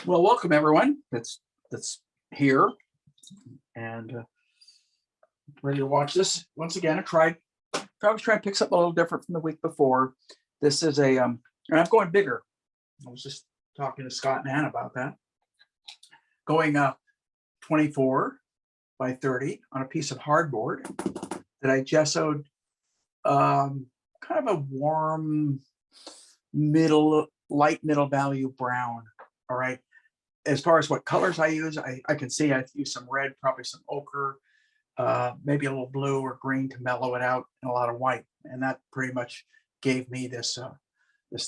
Well, welcome everyone that's here and ready to watch this once again. I was trying to pick something a little different from the week before. This is and I'm going bigger. I was just talking to Scott and Ann about that. Going 24 by 30 on a piece of hardboard that I gessoed, kind of a warm light middle value brown. All right. As far as what colors I use, I can see I use some red, probably some ochre, maybe a little blue or green to mellow it out, and a lot of white. And that pretty much gave me this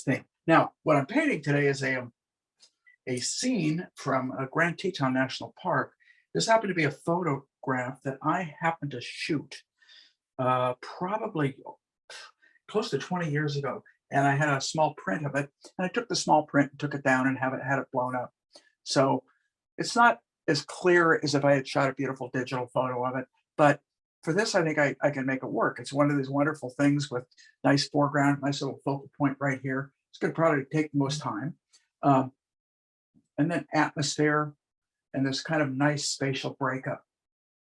thing. Now, what I'm painting today is a scene from a Grand Teton National Park. This happened to be a photograph that I happened to shoot probably close to 20 years ago. And I had a small print of it. And I took the small print and took it down and had it blown up. So it's not as clear as if I had shot a beautiful digital photo of it, but for this, I think I can make it work. It's one of these wonderful things with nice foreground, nice little focal point right here. It's going to probably take the most time. And then atmosphere and this kind of nice spatial breakup.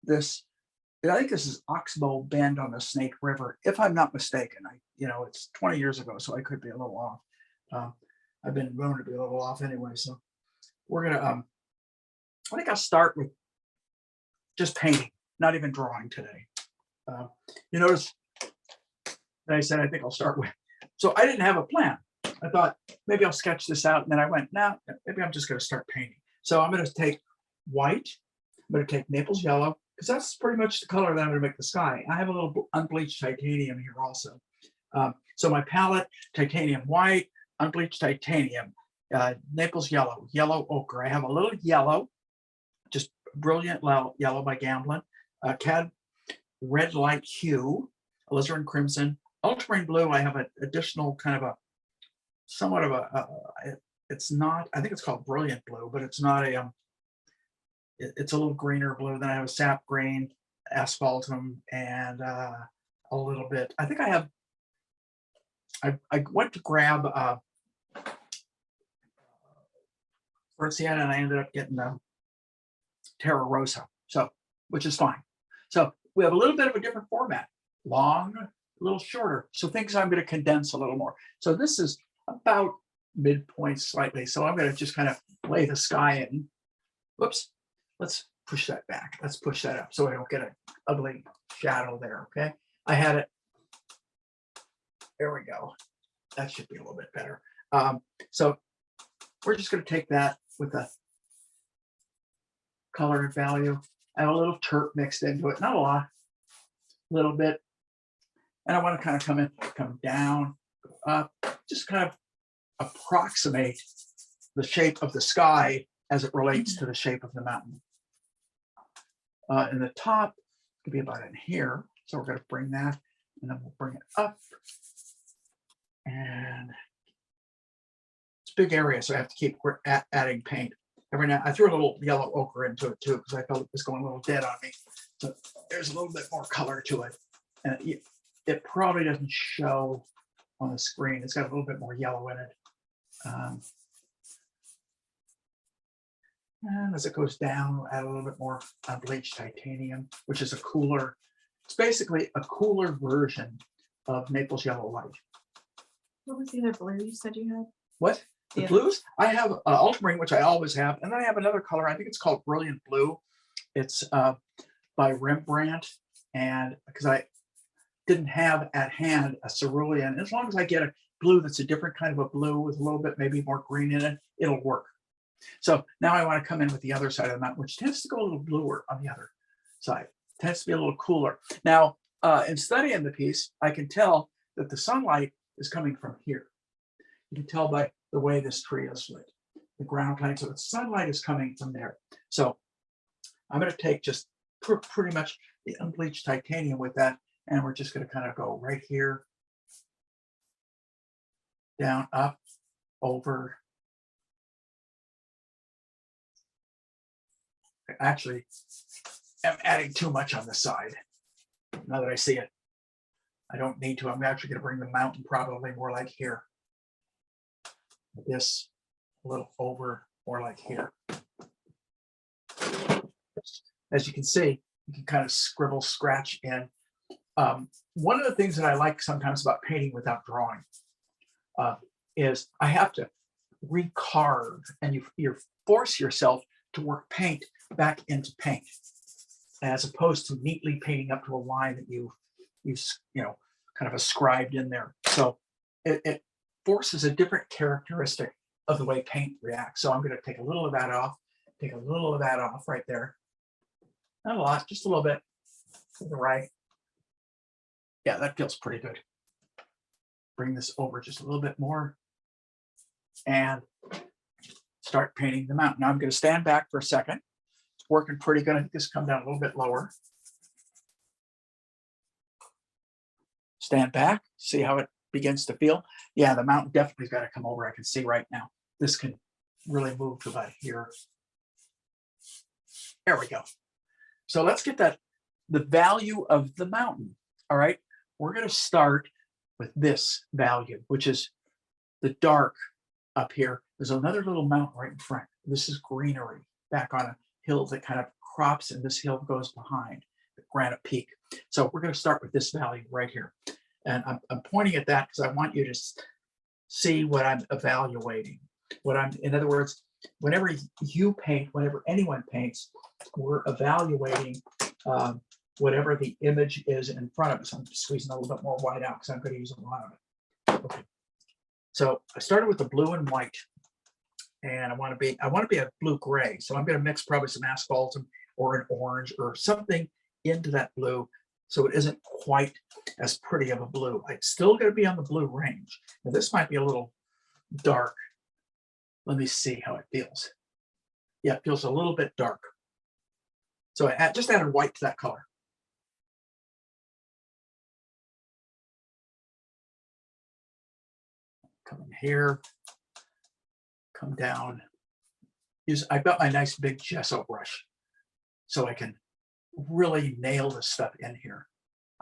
I think this is Oxbow Bend on the Snake River, if I'm not mistaken. It's 20 years ago, so I could be a little off. I've been known to be a little off anyway, so we're gonna I think I'll start with just painting, not even drawing today. You notice that I said I think I'll start with, so I didn't have a plan. I thought maybe I'll sketch this out, and then I went, nah, maybe I'm just going to start painting. So I'm going to take white, I'm going to take Naples yellow, because that's pretty much the color that I'm going to make the sky. I have a little unbleached titanium here also. So my palette: titanium white, unbleached titanium, Naples yellow, yellow ochre. I have a little yellow, just brilliant yellow by Gamblin, cad red light hue, alizarin crimson, ultramarine blue. I have an additional kind of somewhat of it's not, I think it's called brilliant blue, but it's not it's a little greener blue. Then I have a sap green, asphaltum, and a little bit. I think I went to grab Sienna, and I ended up getting Terra Rosa, which is fine. So we have a little bit of a different format, long, a little shorter. So things I'm going to condense a little more. So this is about midpoint slightly. So I'm going to just kind of lay the sky in. Whoops. Let's push that back. Let's push that up so I don't get an ugly shadow there. Okay. I had it. There we go. That should be a little bit better. So we're just going to take that with a color and value. I have a little terp mixed into it, not a lot, a little bit. And I want to kind of come down, go up, just kind of approximate the shape of the sky as it relates to the shape of the mountain. In the top, it could be about in here. So we're going to bring that, and then we'll bring it up. And it's a big area, so I have to keep adding paint. Every now I threw a little yellow ochre into it too, because I felt it was going a little dead on me. So there's a little bit more color to it. And it probably doesn't show on the screen. It's got a little bit more yellow in it. And as it goes down, we'll add a little bit more unbleached titanium, which is it's basically a cooler version of Naples yellow light. What was the other blue you said you had? What? The blues? I have ultramarine, which I always have. And then I have another color. I think it's called Brilliant Blue. It's by Rembrandt. And because I didn't have at hand a cerulean, as long as I get a blue that's a different kind of a blue with a little bit maybe more green in it, it'll work. So now I want to come in with the other side of the mountain, which tends to go a little bluer on the other side. It tends to be a little cooler. Now, in studying the piece, I can tell that the sunlight is coming from here. You can tell by the way this tree is lit, the ground plane. So the sunlight is coming from there. So I'm going to take just pretty much the unbleached titanium with that, and we're just going to kind of go right here, down, up, over. Actually, I'm adding too much on the side. Now that I see it, I don't need to. I'm actually going to bring the mountain probably more like here. This a little over or like here. As you can see, you can kind of scribble, scratch in. One of the things that I like sometimes about painting without drawing is I have to recarve, and you force yourself to work paint back into paint, as opposed to neatly painting up to a line that you know, kind of ascribed in there. So it forces a different characteristic of the way paint reacts. So I'm going to take a little of that off, take a little of that off right there. Not a lot, just a little bit to the right. Yeah, that feels pretty good. Bring this over just a little bit more and start painting the mountain. Now I'm going to stand back for a second. It's working pretty good. I think this come down a little bit lower. Stand back, see how it begins to feel. Yeah, the mountain definitely got to come over. I can see right now. This can really move to about here. There we go. So let's get the value of the mountain. All right, we're going to start with this value, which is the dark up here. There's another little mountain right in front. This is greenery back on a hill that kind of crops, and this hill goes behind the granite peak. So we're going to start with this value right here. And I'm pointing at that because I want you to see what I'm evaluating. In other words, whenever you paint, whenever anyone paints, we're evaluating whatever the image is in front of us. I'm squeezing a little bit more white out because I'm going to use a lot of it. Okay. So I started with the blue and white, and I want to be a blue gray. So I'm going to mix probably some asphalt or an orange or something into that blue, so it isn't quite as pretty of a blue. It's still going to be on the blue range. Now this might be a little dark. Let me see how it feels. Yeah, it feels a little bit dark. So I just added white to that color. Come in here, come down. I've got my nice big gesso brush, so I can really nail this stuff in here.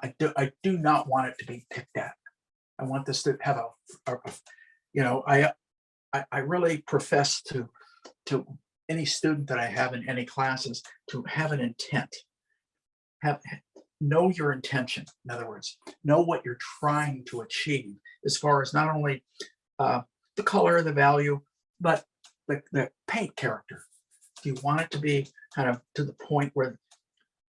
I do not want it to be picked at. I want this to have you know, I really profess to any student that I have in any classes to have an intent. Know your intention. In other words, know what you're trying to achieve as far as not only the color, the value, but the paint character. Do you want it to be kind of to the point where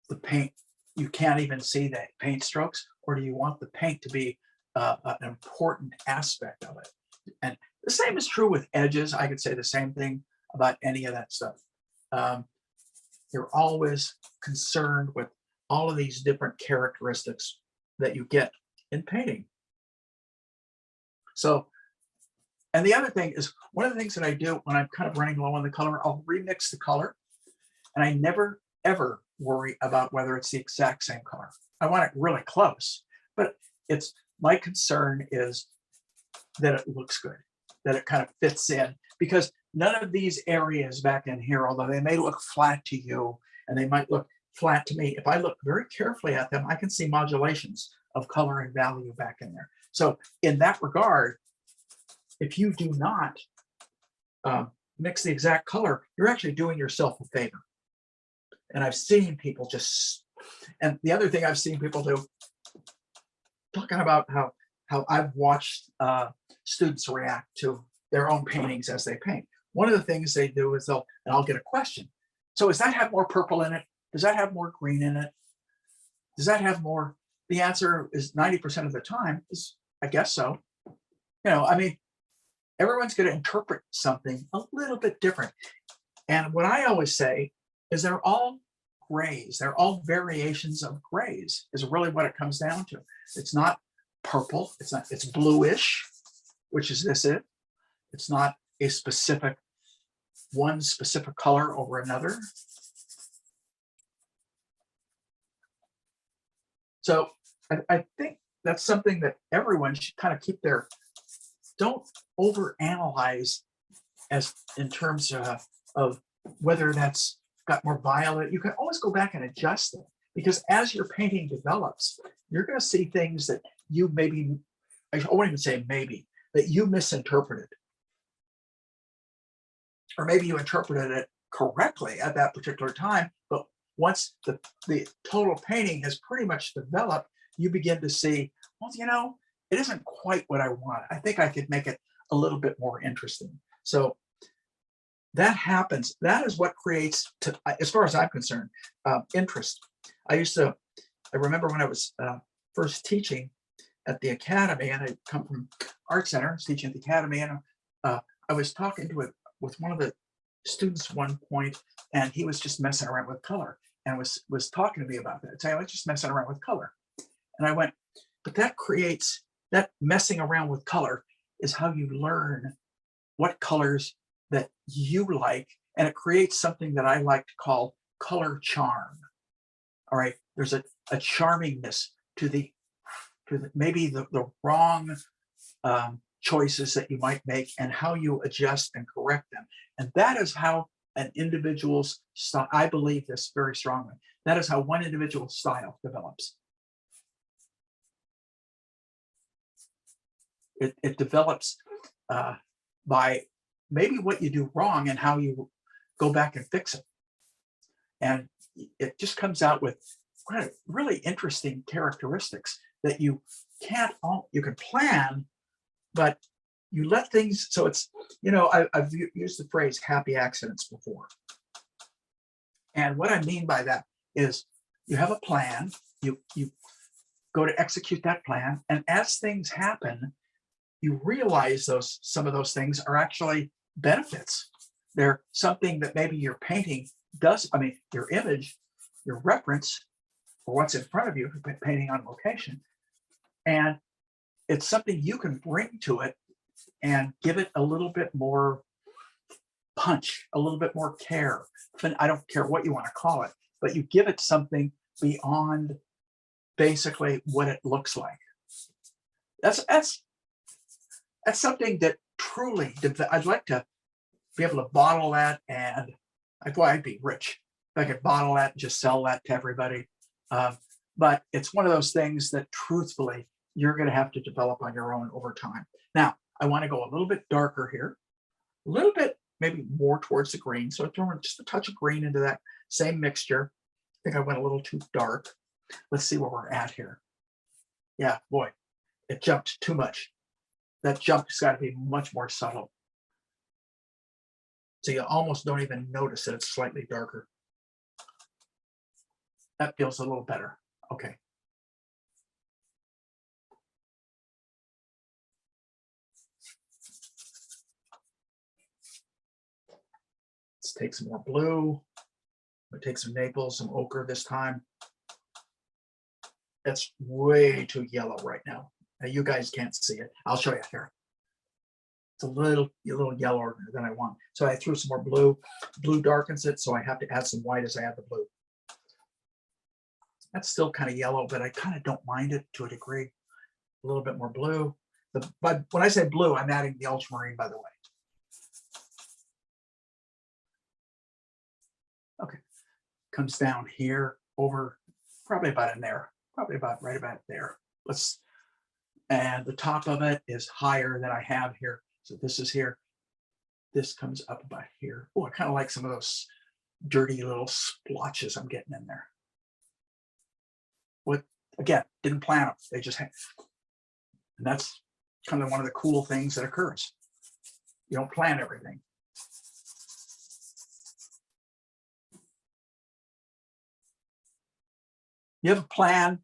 the paint, you can't even see the paint strokes, or do you want the paint to be an important aspect of it? And the same is true with edges. I could say the same thing about any of that stuff. You're always concerned with all of these different characteristics that you get in painting. So, and the other thing is, one of the things that I do when I'm kind of running low on the color, I'll remix the color, and I never, ever worry about whether it's the exact same color. I want it really close, but my concern is that it looks good, that it kind of fits in, because none of these areas back in here, although they may look flat to you and they might look flat to me, if I look very carefully at them, I can see modulations of color and value back in there. So in that regard, if you do not mix the exact color, you're actually doing yourself a favor. And I've seen people and the other thing I've seen people do, talking about how I've watched students react to their own paintings as they paint. One of the things they do is I'll get a question. So does that have more purple in it? Does that have more green in it? Does that have more? The answer is 90% of the time is, I guess so. You know, I mean, everyone's going to interpret something a little bit different. And what I always say is they're all grays. They're all variations of grays is really what it comes down to. It's not purple. It's bluish, which is this it. It's not a one specific color over another. So I think that's something that everyone should kind of keep don't overanalyze as in terms of whether that's got more violet. You can always go back and adjust it, because as your painting develops, you're going to see things that you maybe, I won't even say maybe, that you misinterpreted. or maybe you interpreted it correctly at that particular time, but once the total painting has pretty much developed, you begin to see, well, it isn't quite what I want. I think I could make it a little bit more interesting. So that happens. That is what creates, as far as I'm concerned, interest. I remember when I was first teaching at the academy, and I come from art center, I was teaching at the academy, and I was talking with one of the students at one point, and he was just messing around with color and was talking to me about that. Saying, I was just messing around with color. And I went, but that messing around with color is how you learn what colors that you like, and it creates something that I like to call color charm. All right, there's a charmingness to maybe the wrong choices that you might make, and how you adjust and correct them. And that is how an individual's style, I believe this very strongly, that is how one individual's style develops. It develops by maybe what you do wrong and how you go back and fix it. And it just comes out with really interesting characteristics that you can plan, but you let things, so it's, I've used the phrase happy accidents before. And what I mean by that is you have a plan, you go to execute that plan, and as things happen, you realize some of those things are actually benefits. They're something that maybe your painting does, your image, your reference for what's in front of you, painting on location. And it's something you can bring to it and give it a little bit more punch, a little bit more care. I don't care what you want to call it, but you give it something beyond basically what it looks like. That's something that truly, I'd like to be able to bottle that, and I'd be rich if I could bottle that and just sell that to everybody. But it's one of those things that truthfully, you're going to have to develop on your own over time. Now, I want to go a little bit darker here, a little bit maybe more towards the green. So I throw just a touch of green into that same mixture. I think I went a little too dark. Let's see where we're at here. Yeah, boy, it jumped too much. That jump has got to be much more subtle. So you almost don't even notice that it's slightly darker. That feels a little better. Okay. Let's take some more blue. We'll take some Naples, some ochre this time. That's way too yellow right now. Now you guys can't see it. I'll show you here. It's a little yellower than I want. So I threw some more blue. Blue darkens it, so I have to add some white as I add the blue. That's still kind of yellow, but I kind of don't mind it to a degree. A little bit more blue. But when I say blue, I'm adding the ultramarine, by the way. Okay, comes down here over probably about in there, probably about right about there. And the top of it is higher than I have here. So this is here. This comes up about here. Oh, I kind of like some of those dirty little splotches I'm getting in there. Again, didn't plan them. They just hang. And that's kind of one of the cool things that occurs. You don't plan everything. You have a plan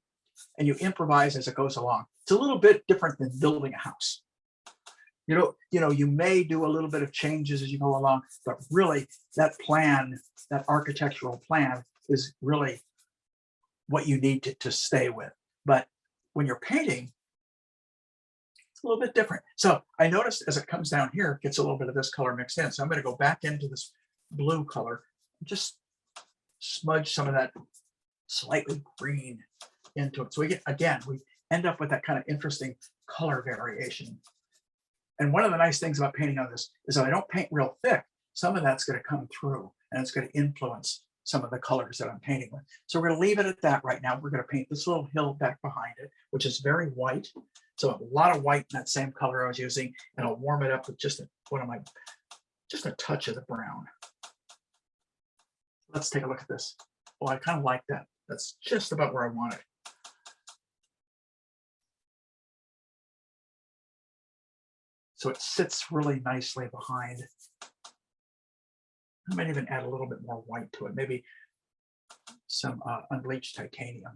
and you improvise as it goes along. It's a little bit different than building a house. You may do a little bit of changes as you go along, but really that plan, that architectural plan is really what you need to stay with. But when you're painting, it's a little bit different. So I noticed as it comes down here, it gets a little bit of this color mixed in. So I'm going to go back into this blue color, just smudge some of that slightly green into it. So we end up with that kind of interesting color variation. And one of the nice things about painting on this is that I don't paint real thick. Some of that's going to come through and it's going to influence some of the colors that I'm painting with. So we're going to leave it at that right now. We're going to paint this little hill back behind it, which is very white. So a lot of white in that same color I was using, and I'll warm it up with just one of my just a touch of the brown. Let's take a look at this. Oh, I kind of like that. That's just about where I want it. So it sits really nicely behind. I might even add a little bit more white to it, maybe some unbleached titanium.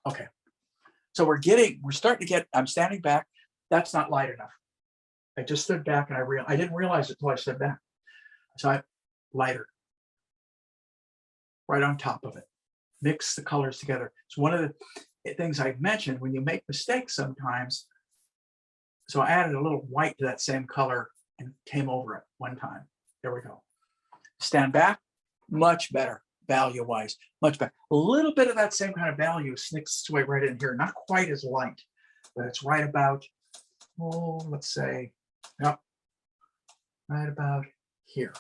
Okay, so we're starting to get, I'm standing back. That's not light enough. I just stood back and I didn't realize it until I stood back. So I lighter right on top of it. Mix the colors together. It's one of the things I've mentioned when you make mistakes sometimes. So I added a little white to that same color and came over it one time. There we go. Stand back, much better value-wise, much better. A little bit of that same kind of value sneaks its way right in here. Not quite as light, but it's right about, oh, let's say, yep, right about here.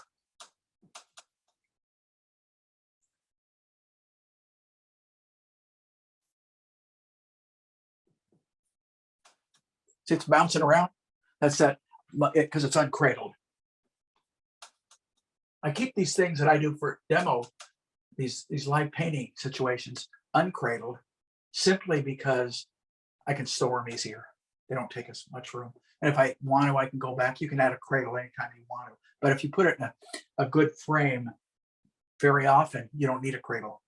See, it's bouncing around. That's that, because it's uncradled. I keep these things that I do for demo, these live painting situations, uncradled, simply because I can store them easier. They don't take as much room. And if I want to, I can go back. You can add a cradle anytime you want to. But if you put it in a good frame, very often, you don't need a cradle.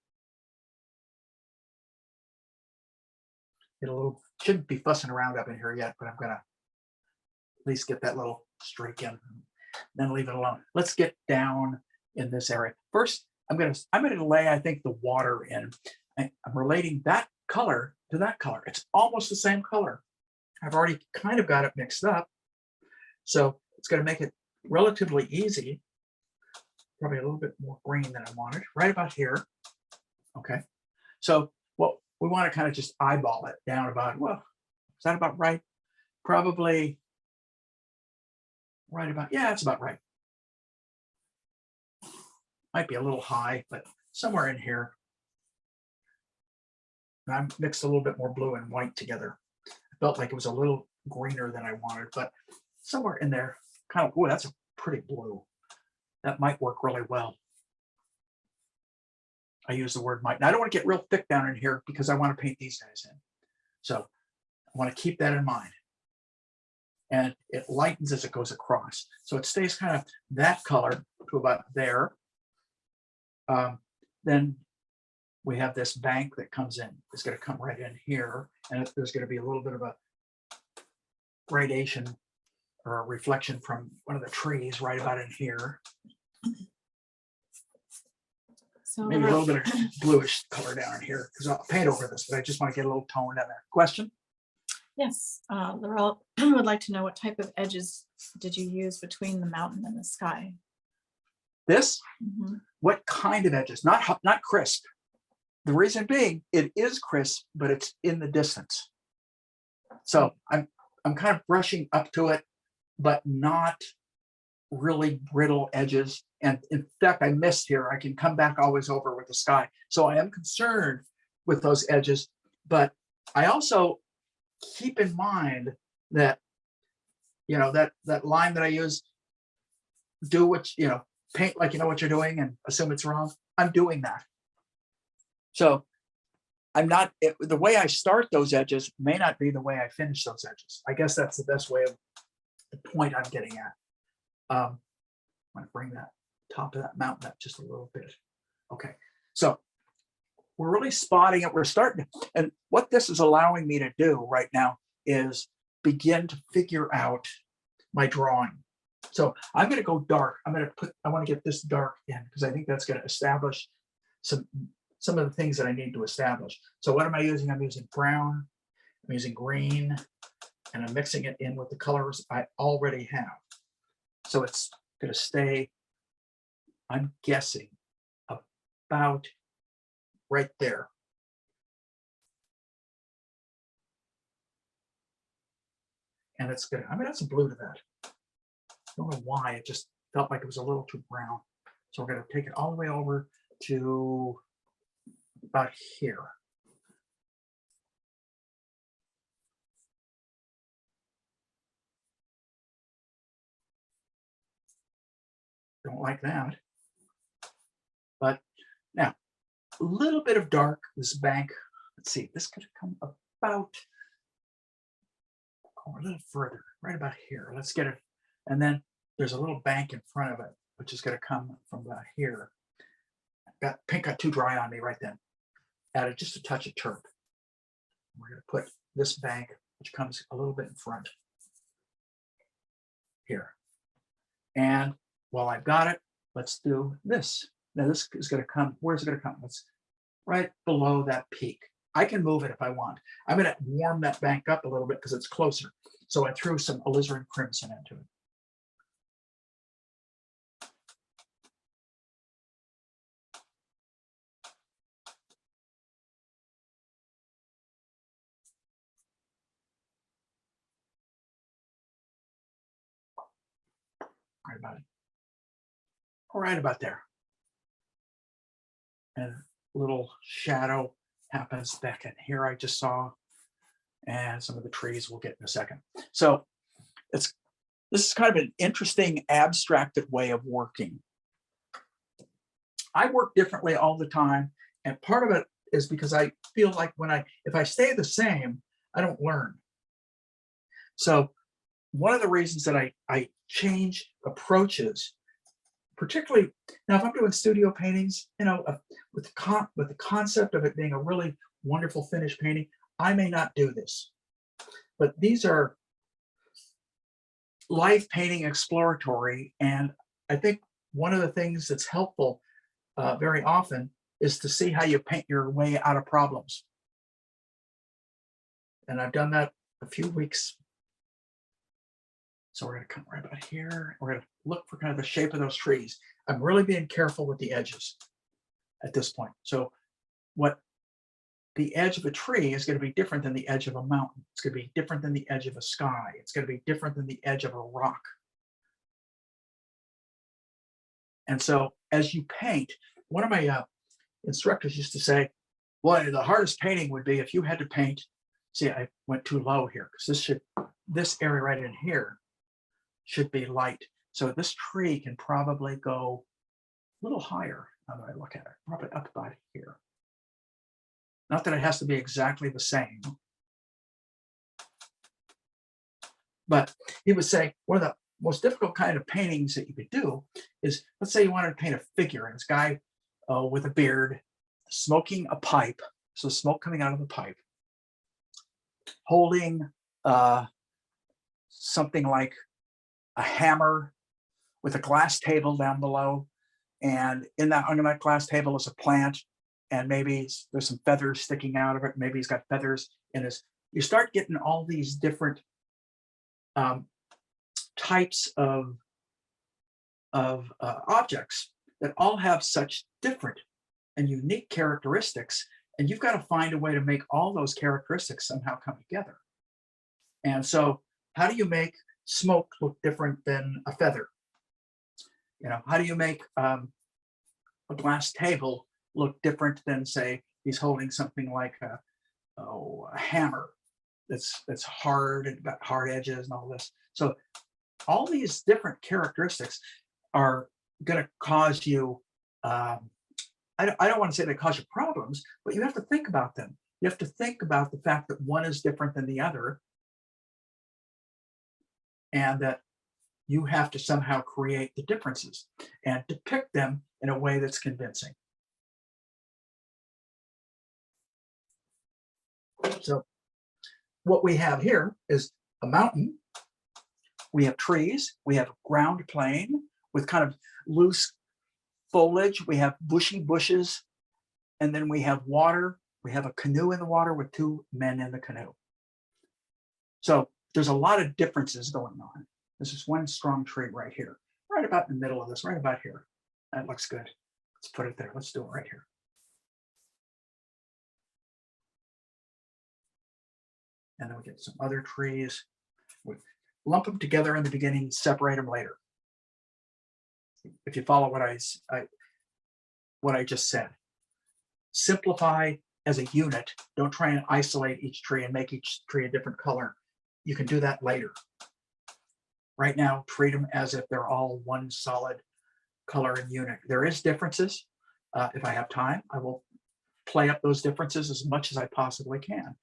Shouldn't be fussing around up in here yet, but I'm gonna at least get that little streak in, then leave it alone. Let's get down in this area. First, I'm gonna lay, I think, the water in. I'm relating that color to that color. It's almost the same color. I've already kind of got it mixed up. So it's gonna make it relatively easy. Probably a little bit more green than I wanted, right about here. Okay. So what we want to kind of just eyeball it down about, well, is that about right? Probably right about, yeah, it's about right. Might be a little high, but somewhere in here. And I mixed a little bit more blue and white together. I felt like it was a little greener than I wanted, but somewhere in there, kind of, oh, that's a pretty blue. That might work really well. I use the word might. And I don't want to get real thick down in here because I want to paint these guys in. So I want to keep that in mind. And it lightens as it goes across. So it stays kind of that color to about there. Then we have this bank that comes in. It's going to come right in here. And there's going to be a little bit of a gradation or a reflection from one of the trees right about in here. So Maybe a little bit of bluish color down in here because I'll paint over this, but I just want to get a little tone down there. Question? yes, Laurel would like to know what type of edges did you use between the mountain and the sky? This? Mm-hmm. What kind of edges? Not crisp. The reason being, it is crisp, but it's in the distance. So I'm kind of brushing up to it, but not really brittle edges. And in fact, I missed here. I can come back always over with the sky. So I am concerned with those edges, but I also keep in mind that, you know, that line that I use, do what, you know, paint like you know what you're doing and assume it's wrong. I'm doing that. So I'm not, the way I start those edges may not be the way I finish those edges. I guess that's the best way of the point I'm getting at. I'm going to bring that top of that mountain up just a little bit. Okay, so we're really spotting it. We're starting, and what this is allowing me to do right now is begin to figure out my drawing. So I'm going to go dark. I want to get this dark in because I think that's going to establish some of the things that I need to establish. So what am I using? I'm using brown, I'm using green, and I'm mixing it in with the colors I already have. So it's going to stay, I'm guessing, about right there. And it's going to, I'm going to add some blue to that. I don't know why, it just felt like it was a little too brown. So we're going to take it all the way over to about here. don't like that. But now, a little bit of dark, this bank, let's see, this could come about, a little further, right about here. Let's get it. And then there's a little bank in front of it, which is going to come from about here. Paint got too dry on me right then. Added just a touch of turp. We're going to put this bank, which comes a little bit in front here. And while I've got it, let's do this. Now this is going to come, where's it going to come? It's right below that peak. I can move it if I want. I'm going to warm that bank up a little bit because it's closer. So I threw some alizarin crimson into it. Right about there. And a little shadow happens back in here I just saw. And some of the trees we'll get in a second. So this is kind of an interesting abstracted way of working. I work differently all the time. And part of it is because I feel like if I stay the same, I don't learn. So one of the reasons that I change approaches, particularly now if I'm doing studio paintings, with the concept of it being a really wonderful finished painting, I may not do this. But these are live painting exploratory, and I think one of the things that's helpful very often is to see how you paint your way out of problems. And I've done that a few weeks. So we're going to come right about here. We're going to look for kind of the shape of those trees. I'm really being careful with the edges at this point. So the edge of a tree is going to be different than the edge of a mountain. It's going to be different than the edge of a sky. It's going to be different than the edge of a rock. And so as you paint, one of my instructors used to say, well, the hardest painting would be if you had to paint, see, I went too low here because this area right in here should be light. So this tree can probably go a little higher now that I look at it, probably up about here. Not that it has to be exactly the same. But he would say one of the most difficult kind of paintings that you could do is, let's say you wanted to paint a figure, and this guy with a beard smoking a pipe, so smoke coming out of the pipe, holding something like a hammer with a glass table down below, and on that glass table is a plant, and maybe there's some feathers sticking out of it. Maybe he's got feathers in his. You start getting all these different types of objects that all have such different and unique characteristics, and you've got to find a way to make all those characteristics somehow come together. And so, how do you make smoke look different than a feather? How do you make a glass table look different than, say, he's holding something like a hammer that's hard and got hard edges and all this. So all these different characteristics are going to cause you, I don't want to say they cause you problems, but you have to think about them. You have to think about the fact that one is different than the other, and that you have to somehow create the differences and depict them in a way that's convincing. So what we have here is a mountain. We have trees. We have ground plane with kind of loose foliage. We have bushy bushes. And then we have water. We have a canoe in the water with two men in the canoe. So there's a lot of differences going on. This is one strong tree right here, right about in the middle of this, right about here. That looks good. Let's put it there. Let's do it right here. And then we get some other trees. We lump them together in the beginning, separate them later. If you follow what I just said. Simplify as a unit. Don't try and isolate each tree and make each tree a different color. You can do that later. Right now, treat them as if they're all one solid color and unit. There is differences. If I have time, I will play up those differences as much as I possibly can.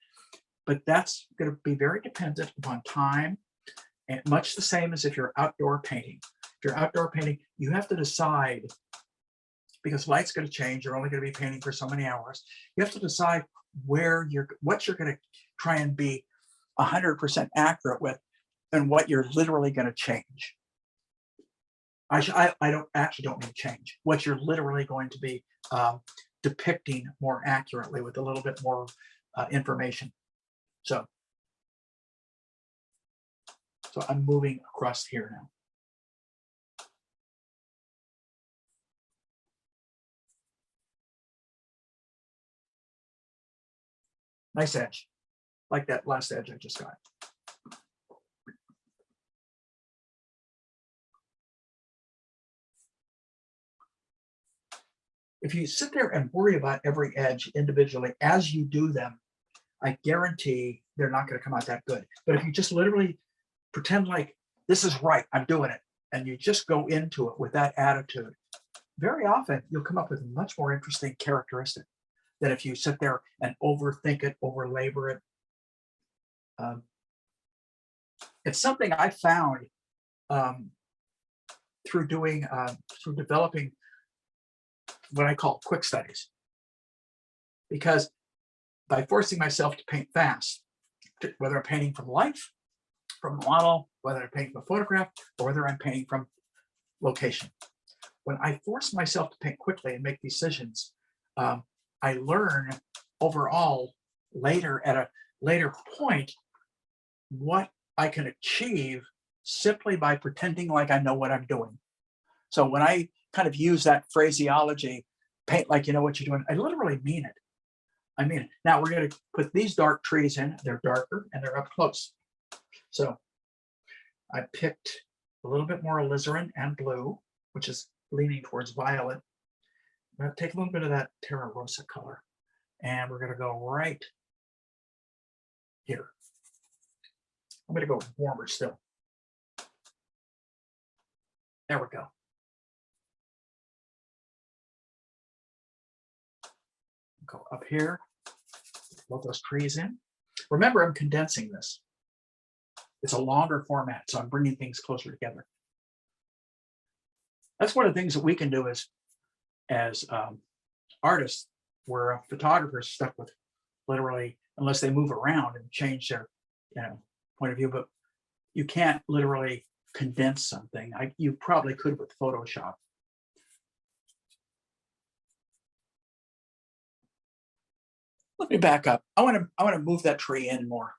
But that's going to be very dependent upon time, and much the same as if you're outdoor painting. If you're outdoor painting, you have to decide, because light's going to change. You're only going to be painting for so many hours. You have to decide what you're going to try and be 100% accurate with, and what you're literally going to change. I don't mean change. What you're literally going to be depicting more accurately with a little bit more information. So I'm moving across here now. Nice edge, like that last edge I just got. If you sit there and worry about every edge individually as you do them, I guarantee they're not going to come out that good. But if you just literally pretend like this is right, I'm doing it, and you just go into it with that attitude, very often you'll come up with a much more interesting characteristic than if you sit there and overthink it, overlabor it. It's something I found through developing what I call quick studies, because by forcing myself to paint fast, whether I'm painting from life, from a model, whether I'm painting from a photograph, or whether I'm painting from location, when I force myself to paint quickly and make decisions, I learn overall later, at a later point, what I can achieve simply by pretending like I know what I'm doing. So when I kind of use that phraseology, paint like you know what you're doing, I literally mean it. I mean it. Now we're going to put these dark trees in. They're darker and they're up close. So I picked a little bit more alizarin and blue, which is leaning towards violet. I'm going to take a little bit of that Terra Rosa color, and we're going to go right here. I'm going to go warmer still. There we go. Go up here, load those trees in. Remember, I'm condensing this. It's a longer format, so I'm bringing things closer together. That's one of the things that we can do as artists, where photographers stuck with literally, unless they move around and change their point of view, but you can't literally condense something. You probably could with Photoshop. Let me back up. I want to move that tree in more.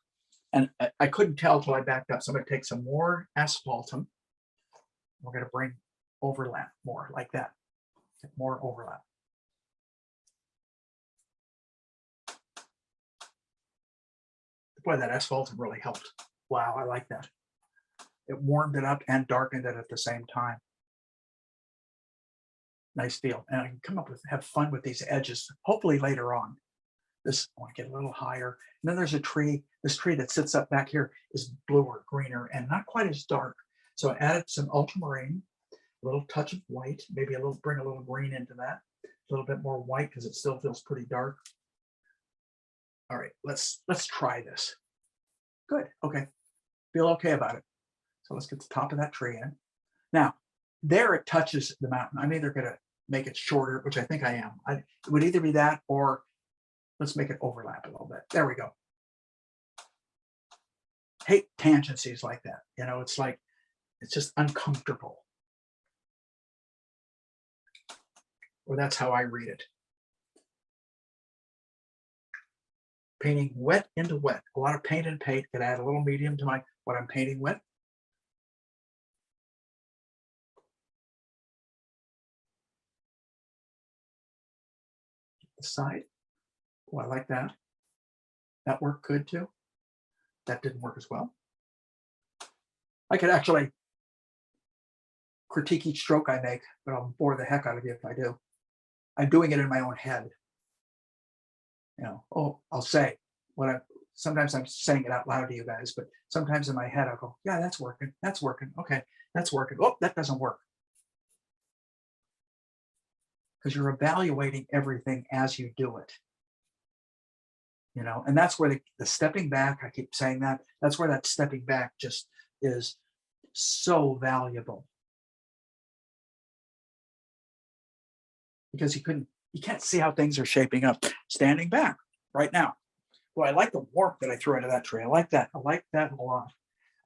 And I couldn't tell till I backed up. So I'm going to take some more asphaltum. We're going to bring overlap more like that. Get more overlap. Boy, that asphaltum really helped. Wow, I like that. It warmed it up and darkened it at the same time. Nice deal. And I can come up with, have fun with these edges, hopefully later on. This, I want to get a little higher. And then there's a tree. This tree that sits up back here is bluer, greener, and not quite as dark. So I added some ultramarine, a little touch of white, maybe bring a little green into that. A little bit more white because it still feels pretty dark. All right, let's try this. Good. Okay. Feel okay about it. So let's get the top of that tree in. Now, there it touches the mountain. I'm either going to make it shorter, which I think I am. It would either be that, or let's make it overlap a little bit. There we go. Hate tangencies like that. It's like, it's just uncomfortable. Or that's how I read it. Painting wet into wet. A lot of paint and paint can add a little medium to what I'm painting with. The side. Oh, I like that. That worked good too. That didn't work as well. I could actually critique each stroke I make, but I'll bore the heck out of you if I do. I'm doing it in my own head. I'll say sometimes I'm saying it out loud to you guys, but sometimes in my head I'll go, yeah, that's working. That's working. Okay, that's working. Oh, that doesn't work. because you're evaluating everything as you do it. And that's where the stepping back, I keep saying that's where that stepping back just is so valuable. Because you can't see how things are shaping up standing back right now. Well, I like the warmth that I threw into that tree. I like that a lot.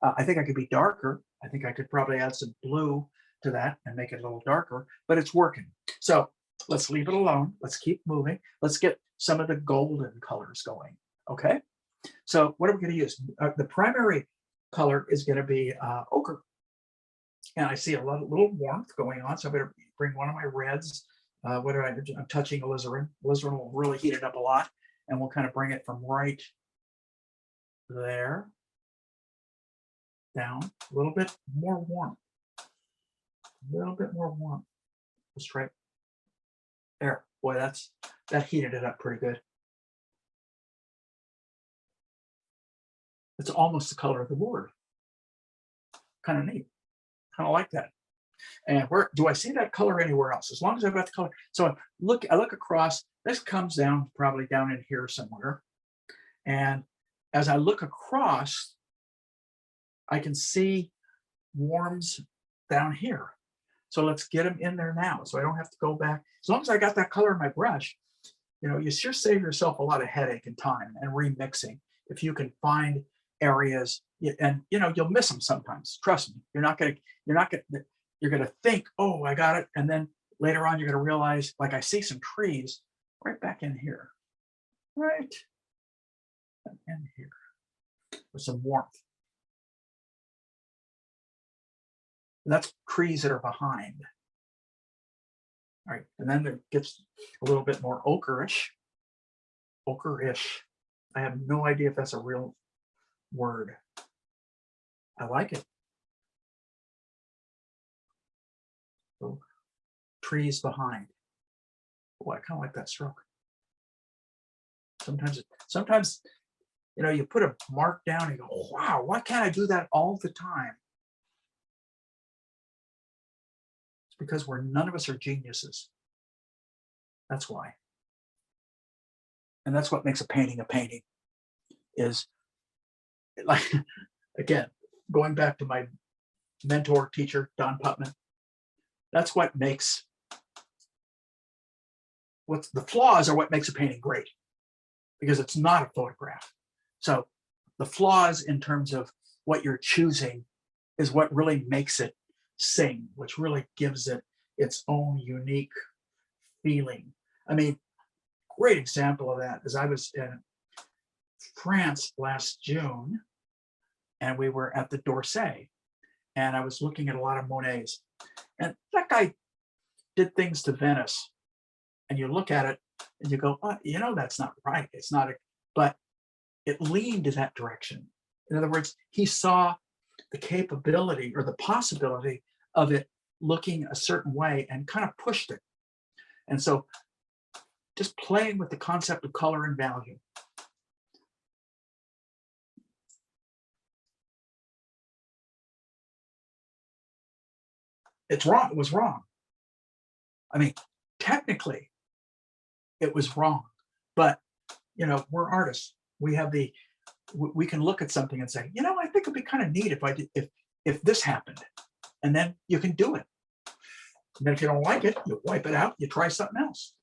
I think I could be darker. I think I could probably add some blue to that and make it a little darker, but it's working. So let's leave it alone. Let's keep moving. Let's get some of the golden colors going. Okay. So what are we going to use? The primary color is going to be ochre. And I see a little warmth going on. So I'm going to bring one of my reds. I'm touching alizarin. Alizarin will really heat it up a lot. And we'll kind of bring it from right there down a little bit more warmth. A little bit more warmth. Just right there. Boy, that heated it up pretty good. It's almost the color of the board. Kind of neat. Kind of like that. And where do I see that color anywhere else? As long as I've got the color. So I look across. This comes down probably down in here somewhere. And as I look across, I can see warms down here. So let's get them in there now. So I don't have to go back. As long as I got that color in my brush, you sure save yourself a lot of headache and time and remixing if you can find areas. And you'll miss them sometimes. Trust me. You're gonna think, oh, I got it, and then later on you're gonna realize, like, I see some trees right back in here, right in here, with some warmth. And that's trees that are behind. All right, and then it gets a little bit more ochreish. I have no idea if that's a real word. I like it. So, trees behind. Oh, I kind of like that stroke. Sometimes, you put a mark down and you go, oh, wow, why can't I do that all the time? It's because none of us are geniuses. That's why. And that's what makes a painting is, like, again, going back to my mentor, teacher, Don Putman, that's what makes, what's the flaws are what makes a painting great, because it's not a photograph. So the flaws in terms of what you're choosing is what really makes it sing, which really gives it its own unique feeling. I mean, great example of that is I was in France last June, and we were at the d'Orsay, and I was looking at a lot of Monet's, and that guy did things to Venice, and you look at it and you go, oh, that's not right. It's not, but it leaned in that direction. In other words, he saw the capability or the possibility of it looking a certain way and kind of pushed it. And so just playing with the concept of color and value. It's wrong. It was wrong. I mean, technically, it was wrong. But, we're artists. We can look at something and say, I think it'd be kind of neat if this happened. And then you can do it. And then if you don't like it, you wipe it out, you try something else.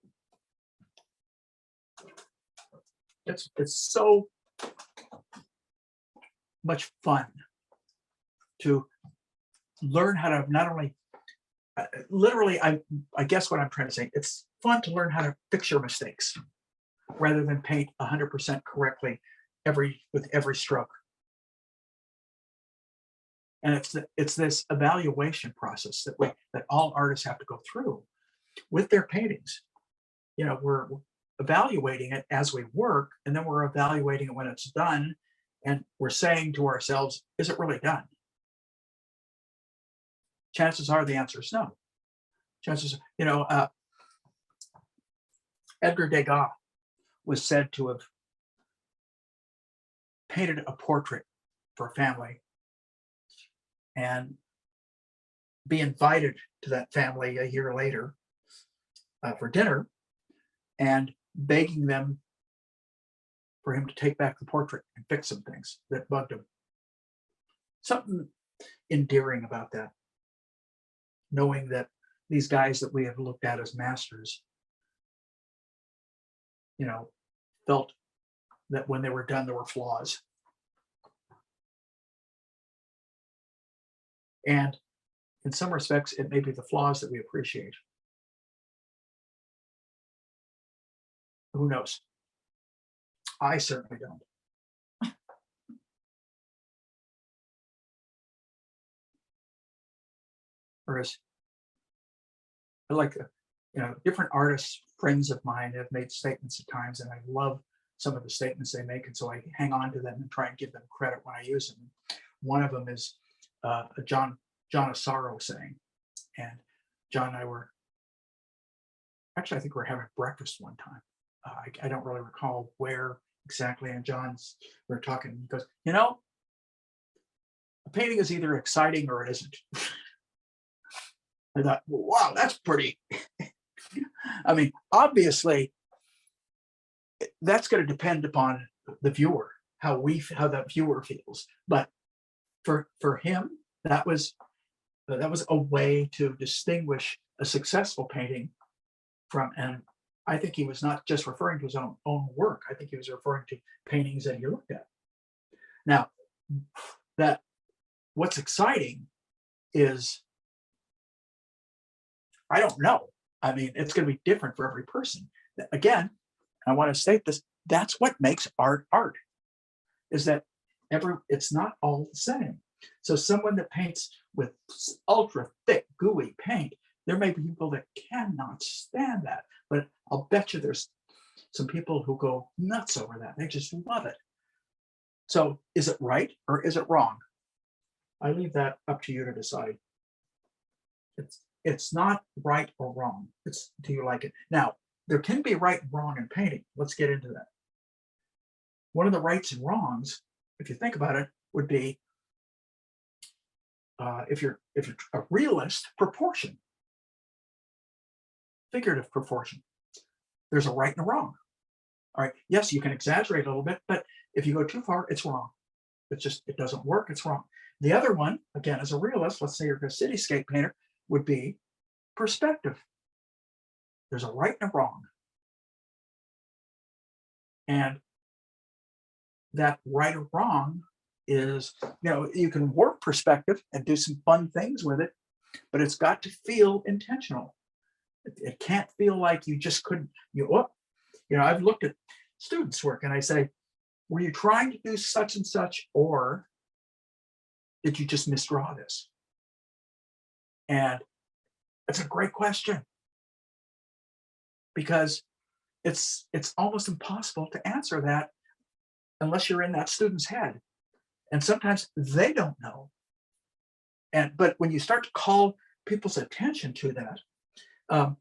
It's so much fun to learn how to not only literally, I guess what I'm trying to say, it's fun to learn how to fix your mistakes rather than paint 100% correctly with every stroke. And it's this evaluation process that all artists have to go through with their paintings. We're evaluating it as we work, and then we're evaluating it when it's done, and we're saying to ourselves, is it really done? Chances are the answer is no. Edgar Degas was said to have painted a portrait for a family and be invited to that family a year later for dinner and begging them for him to take back the portrait and fix some things that bugged him. Something endearing about that, knowing that these guys that we have looked at as masters, you know, felt that when they were done, there were flaws. And in some respects, it may be the flaws that we appreciate. Who knows? I certainly don't. Whereas I like, different artists, friends of mine have made statements at times, and I love some of the statements they make. And so I hang on to them and try and give them credit when I use them. One of them is a John Asaro saying, and John and I were, actually, I think we were having breakfast one time. I don't really recall where exactly. And we were talking, he goes, a painting is either exciting or it isn't. I thought, wow, that's pretty. I mean, obviously, that's going to depend upon the viewer, how that viewer feels. But for him, that was a way to distinguish a successful painting from, and I think he was not just referring to his own work. I think he was referring to paintings that he looked at. Now, that what's exciting is, I don't know. I mean, it's going to be different for every person. Again, I want to state this, that's what makes art, is that it's not all the same. So someone that paints with ultra thick, gooey paint, there may be people that cannot stand that, but I'll bet you there's some people who go nuts over that. They just love it. So is it right or is it wrong? I leave that up to you to decide. It's not right or wrong. It's, do you like it? Now, there can be right and wrong in painting. Let's get into that. One of the rights and wrongs, if you think about it, would be if you're a realist, proportion, figurative proportion. There's a right and a wrong. All right. Yes, you can exaggerate a little bit, but if you go too far, it's wrong. It doesn't work. It's wrong. The other one, again, as a realist, let's say you're a cityscape painter, would be perspective. There's a right and a wrong. And that right or wrong is, you can work perspective and do some fun things with it, but it's got to feel intentional. It can't feel like you just couldn't, I've looked at students' work and I say, were you trying to do such and such, or did you just misdraw this? And it's a great question, because it's almost impossible to answer that unless you're in that student's head. And sometimes they don't know. But when you start to call people's attention to that,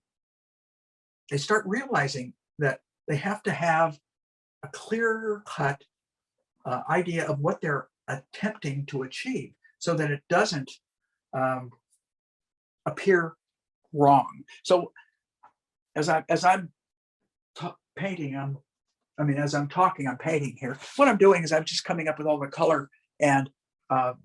they start realizing that they have to have a clear-cut idea of what they're attempting to achieve, so that it doesn't appear wrong. So as I'm painting, as I'm talking, I'm painting here. What I'm doing is I'm just coming up with all the color and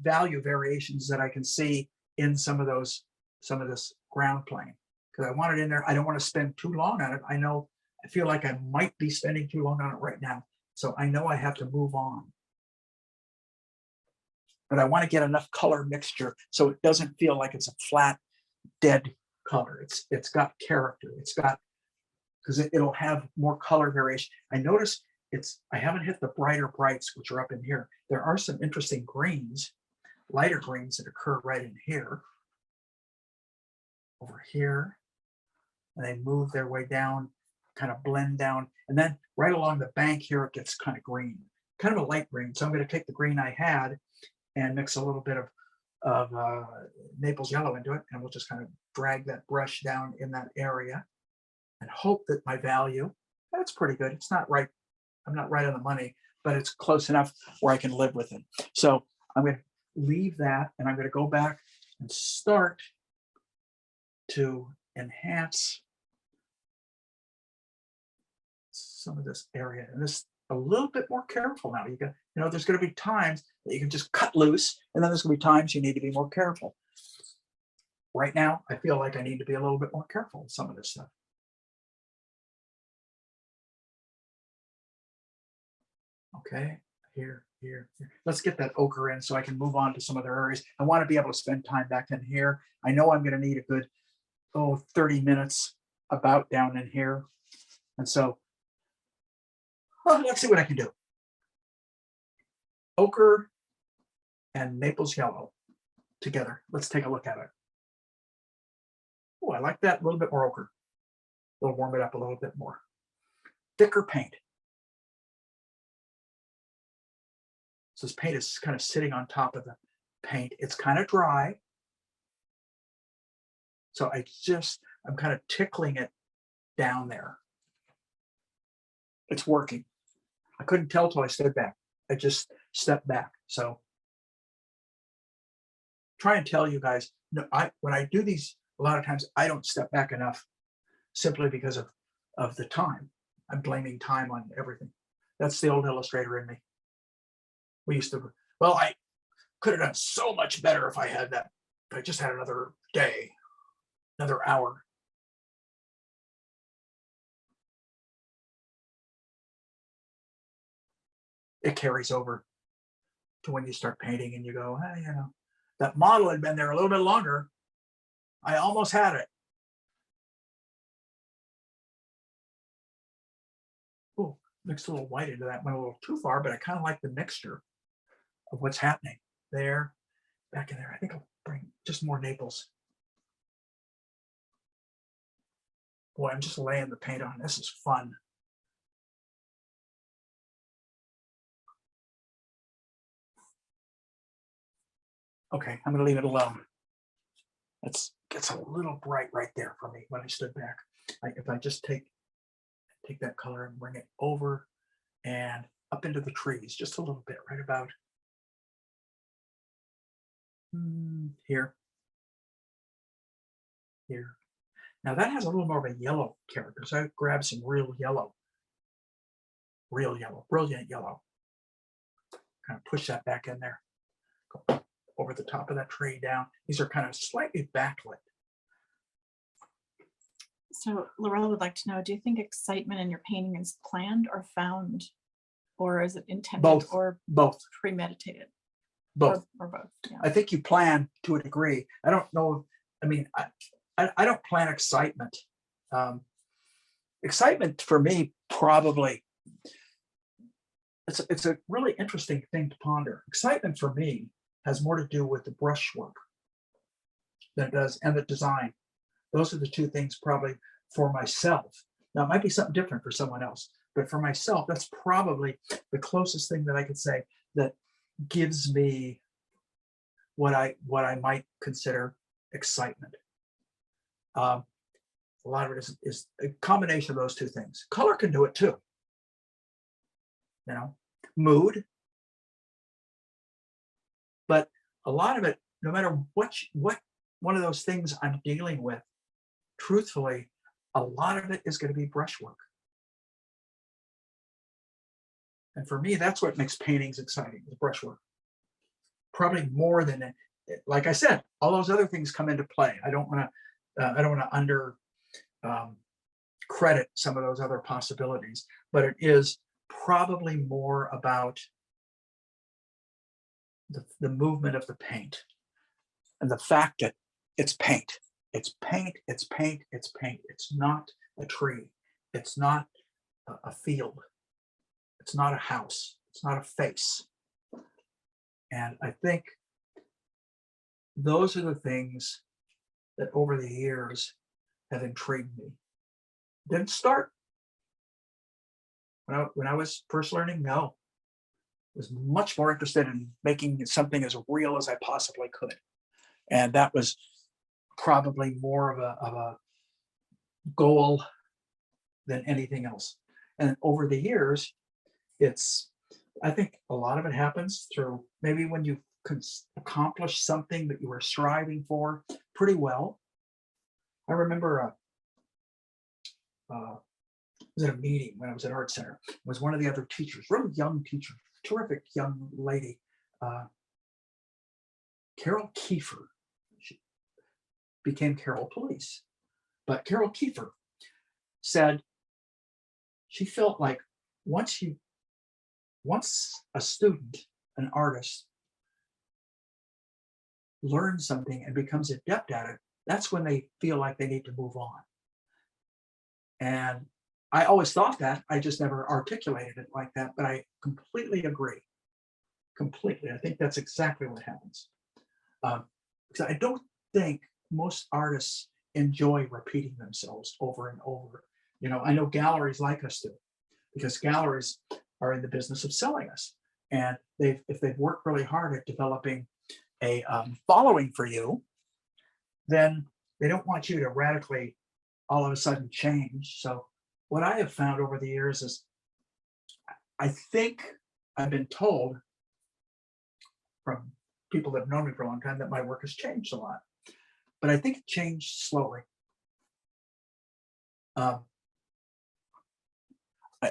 value variations that I can see in some of this ground plane, because I want it in there. I don't want to spend too long on it. I feel like I might be spending too long on it right now. So I know I have to move on. But I want to get enough color mixture so it doesn't feel like it's a flat, dead color. It's got character. Because it'll have more color variation. I notice I haven't hit the brighter brights, which are up in here. There are some interesting greens, lighter greens that occur right in here, over here, and they move their way down, kind of blend down. And then right along the bank here, it gets kind of green, kind of a light green. So I'm going to take the green I had and mix a little bit of Naples yellow into it. And we'll just kind of drag that brush down in that area and hope that my value, that's pretty good. It's not right. I'm not right on the money, but it's close enough where I can live with it. So I'm going to leave that, and I'm going to go back and start to enhance some of this area, and this a little bit more careful now. There's going to be times that you can just cut loose, and then there's going to be times you need to be more careful. Right now, I feel like I need to be a little bit more careful with some of this stuff. Okay, here. Let's get that ochre in so I can move on to some other areas. I want to be able to spend time back in here. I know I'm going to need a good, 30 minutes about down in here. And so, let's see what I can do. Ochre and Naples yellow together. Let's take a look at it. Oh, I like that. A little bit more ochre. We'll warm it up a little bit more. Thicker paint. So this paint is kind of sitting on top of the paint. It's kind of dry. So I'm kind of tickling it down there. It's working. I couldn't tell till I stood back. I just stepped back. So try and tell you guys, when I do these, a lot of times I don't step back enough simply because of the time. I'm blaming time on everything. That's the old illustrator in me. I could have done so much better if I just had another day, another hour. It carries over to when you start painting and you go, hey, that model had been there a little bit longer. I almost had it. Oh, mixed a little white into that, went a little too far, but I kind of like the mixture of what's happening there, back in there. I think I'll bring just more Naples. Boy, I'm just laying the paint on. This is fun. Okay, I'm going to leave it alone. It gets a little bright right there for me when I stood back. If I just take that color and bring it over and up into the trees just a little bit, right about here. Now that has a little more of a yellow character, so I grabbed some real yellow, brilliant yellow. Kind of push that back in there. Go over the top of that tree down. These are kind of slightly backlit. So Laurel would like to know, do you think excitement in your painting is planned or found, or is it intended or both premeditated? Both. Or both. Yeah. I think you plan to a degree. I don't know. I don't plan excitement. Excitement for me, probably, it's a really interesting thing to ponder. Excitement for me has more to do with the brushwork than it does, and the design. Those are the two things probably for myself. Now, it might be something different for someone else, but for myself, that's probably the closest thing that I could say that gives me what I might consider excitement. A lot of it is a combination of those two things. Color can do it too. Mood. But a lot of it, no matter what one of those things I'm dealing with, truthfully, a lot of it is going to be brushwork. And for me, that's what makes paintings exciting, is brushwork. Probably more than, like I said, all those other things come into play. I don't want to under credit some of those other possibilities, but it is probably more about the movement of the paint and the fact that it's paint. It's paint, it's paint, it's paint. It's not a tree. It's not a field. It's not a house. It's not a face. And I think those are the things that over the years have intrigued me. Didn't start when I was first learning. No, I was much more interested in making something as real as I possibly could. And that was probably more of a goal than anything else. And over the years, I think a lot of it happens through maybe when you accomplish something that you were striving for pretty well. I remember was at a meeting when I was at Art Center. It was one of the other teachers, really young teacher, terrific young lady, Carol Kiefer. She became Carol Police. But Carol Kiefer said she felt like once a student, an artist, learns something and becomes adept at it, that's when they feel like they need to move on. And I always thought that, I just never articulated it like that, but I completely agree. Completely. I think that's exactly what happens. Because I don't think most artists enjoy repeating themselves over and over. You know, I know galleries like us do, because galleries are in the business of selling us. And if they've worked really hard at developing a following for you, then they don't want you to radically all of a sudden change. So what I have found over the years is, I think I've been told from people that have known me for a long time that my work has changed a lot, but I think it changed slowly.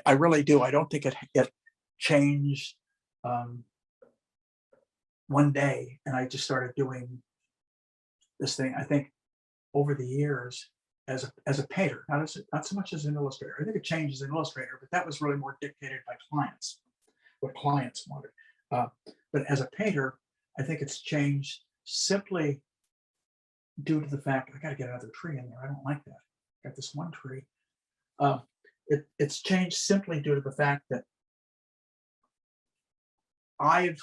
I really do. I don't think it changed one day and I just started doing this thing. I think over the years, as a painter, not so much as an illustrator. I think it changed as an illustrator, but that was really more dictated by clients, what clients wanted. But as a painter, I think it's changed simply due to the fact I got to get another tree in there. I don't like that. Got this one tree. It's changed simply due to the fact that I've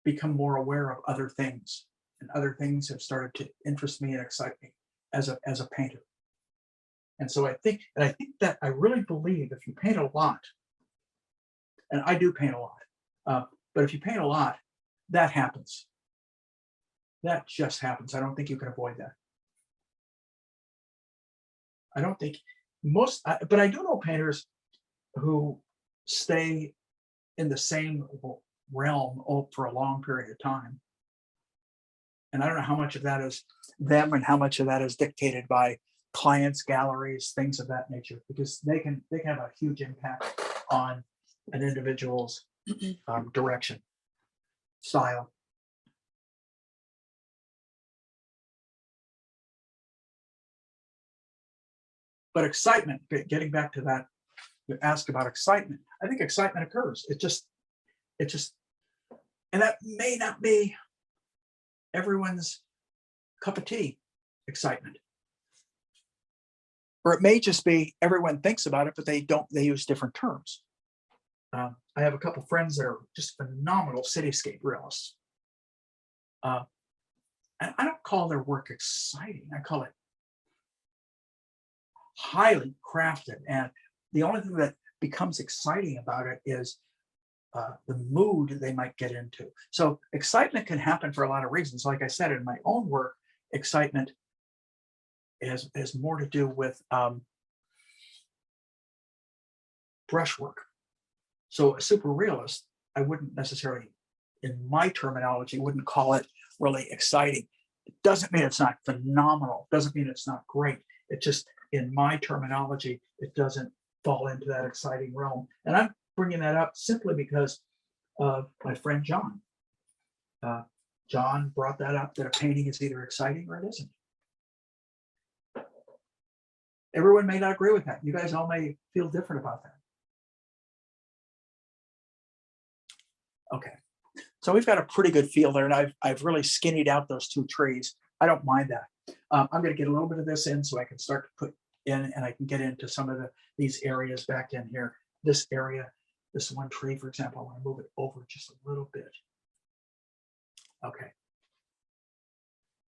become more aware of other things, and other things have started to interest me and excite me as a painter. And so I think that I really believe if you paint a lot, and I do paint a lot, but if you paint a lot, that happens. That just happens. I don't think you can avoid that. I don't think but I do know painters who stay in the same realm for a long period of time. And I don't know how much of that is them and how much of that is dictated by clients, galleries, things of that nature, because they can have a huge impact on an individual's direction, style. But excitement, getting back to that, you ask about excitement. I think excitement occurs. It just, and that may not be everyone's cup of tea, excitement. Or it may just be everyone thinks about it, but they use different terms. I have a couple friends that are just phenomenal cityscape realists. And I don't call their work exciting. I call it highly crafted. And the only thing that becomes exciting about it is the mood they might get into. So excitement can happen for a lot of reasons. Like I said, in my own work, excitement has more to do with brushwork. So a super realist, I wouldn't necessarily, in my terminology, wouldn't call it really exciting. It doesn't mean it's not phenomenal. Doesn't mean it's not great. It just, in my terminology, it doesn't fall into that exciting realm. And I'm bringing that up simply because of my friend John. John brought that up, that a painting is either exciting or it isn't. Everyone may not agree with that. You guys all may feel different about that. Okay, so we've got a pretty good feel there, and I've really skinnied out those two trees. I don't mind that. I'm going to get a little bit of this in so I can start to put in, and I can get into some of these areas back in here. This area, this one tree, for example, I want to move it over just a little bit. Okay,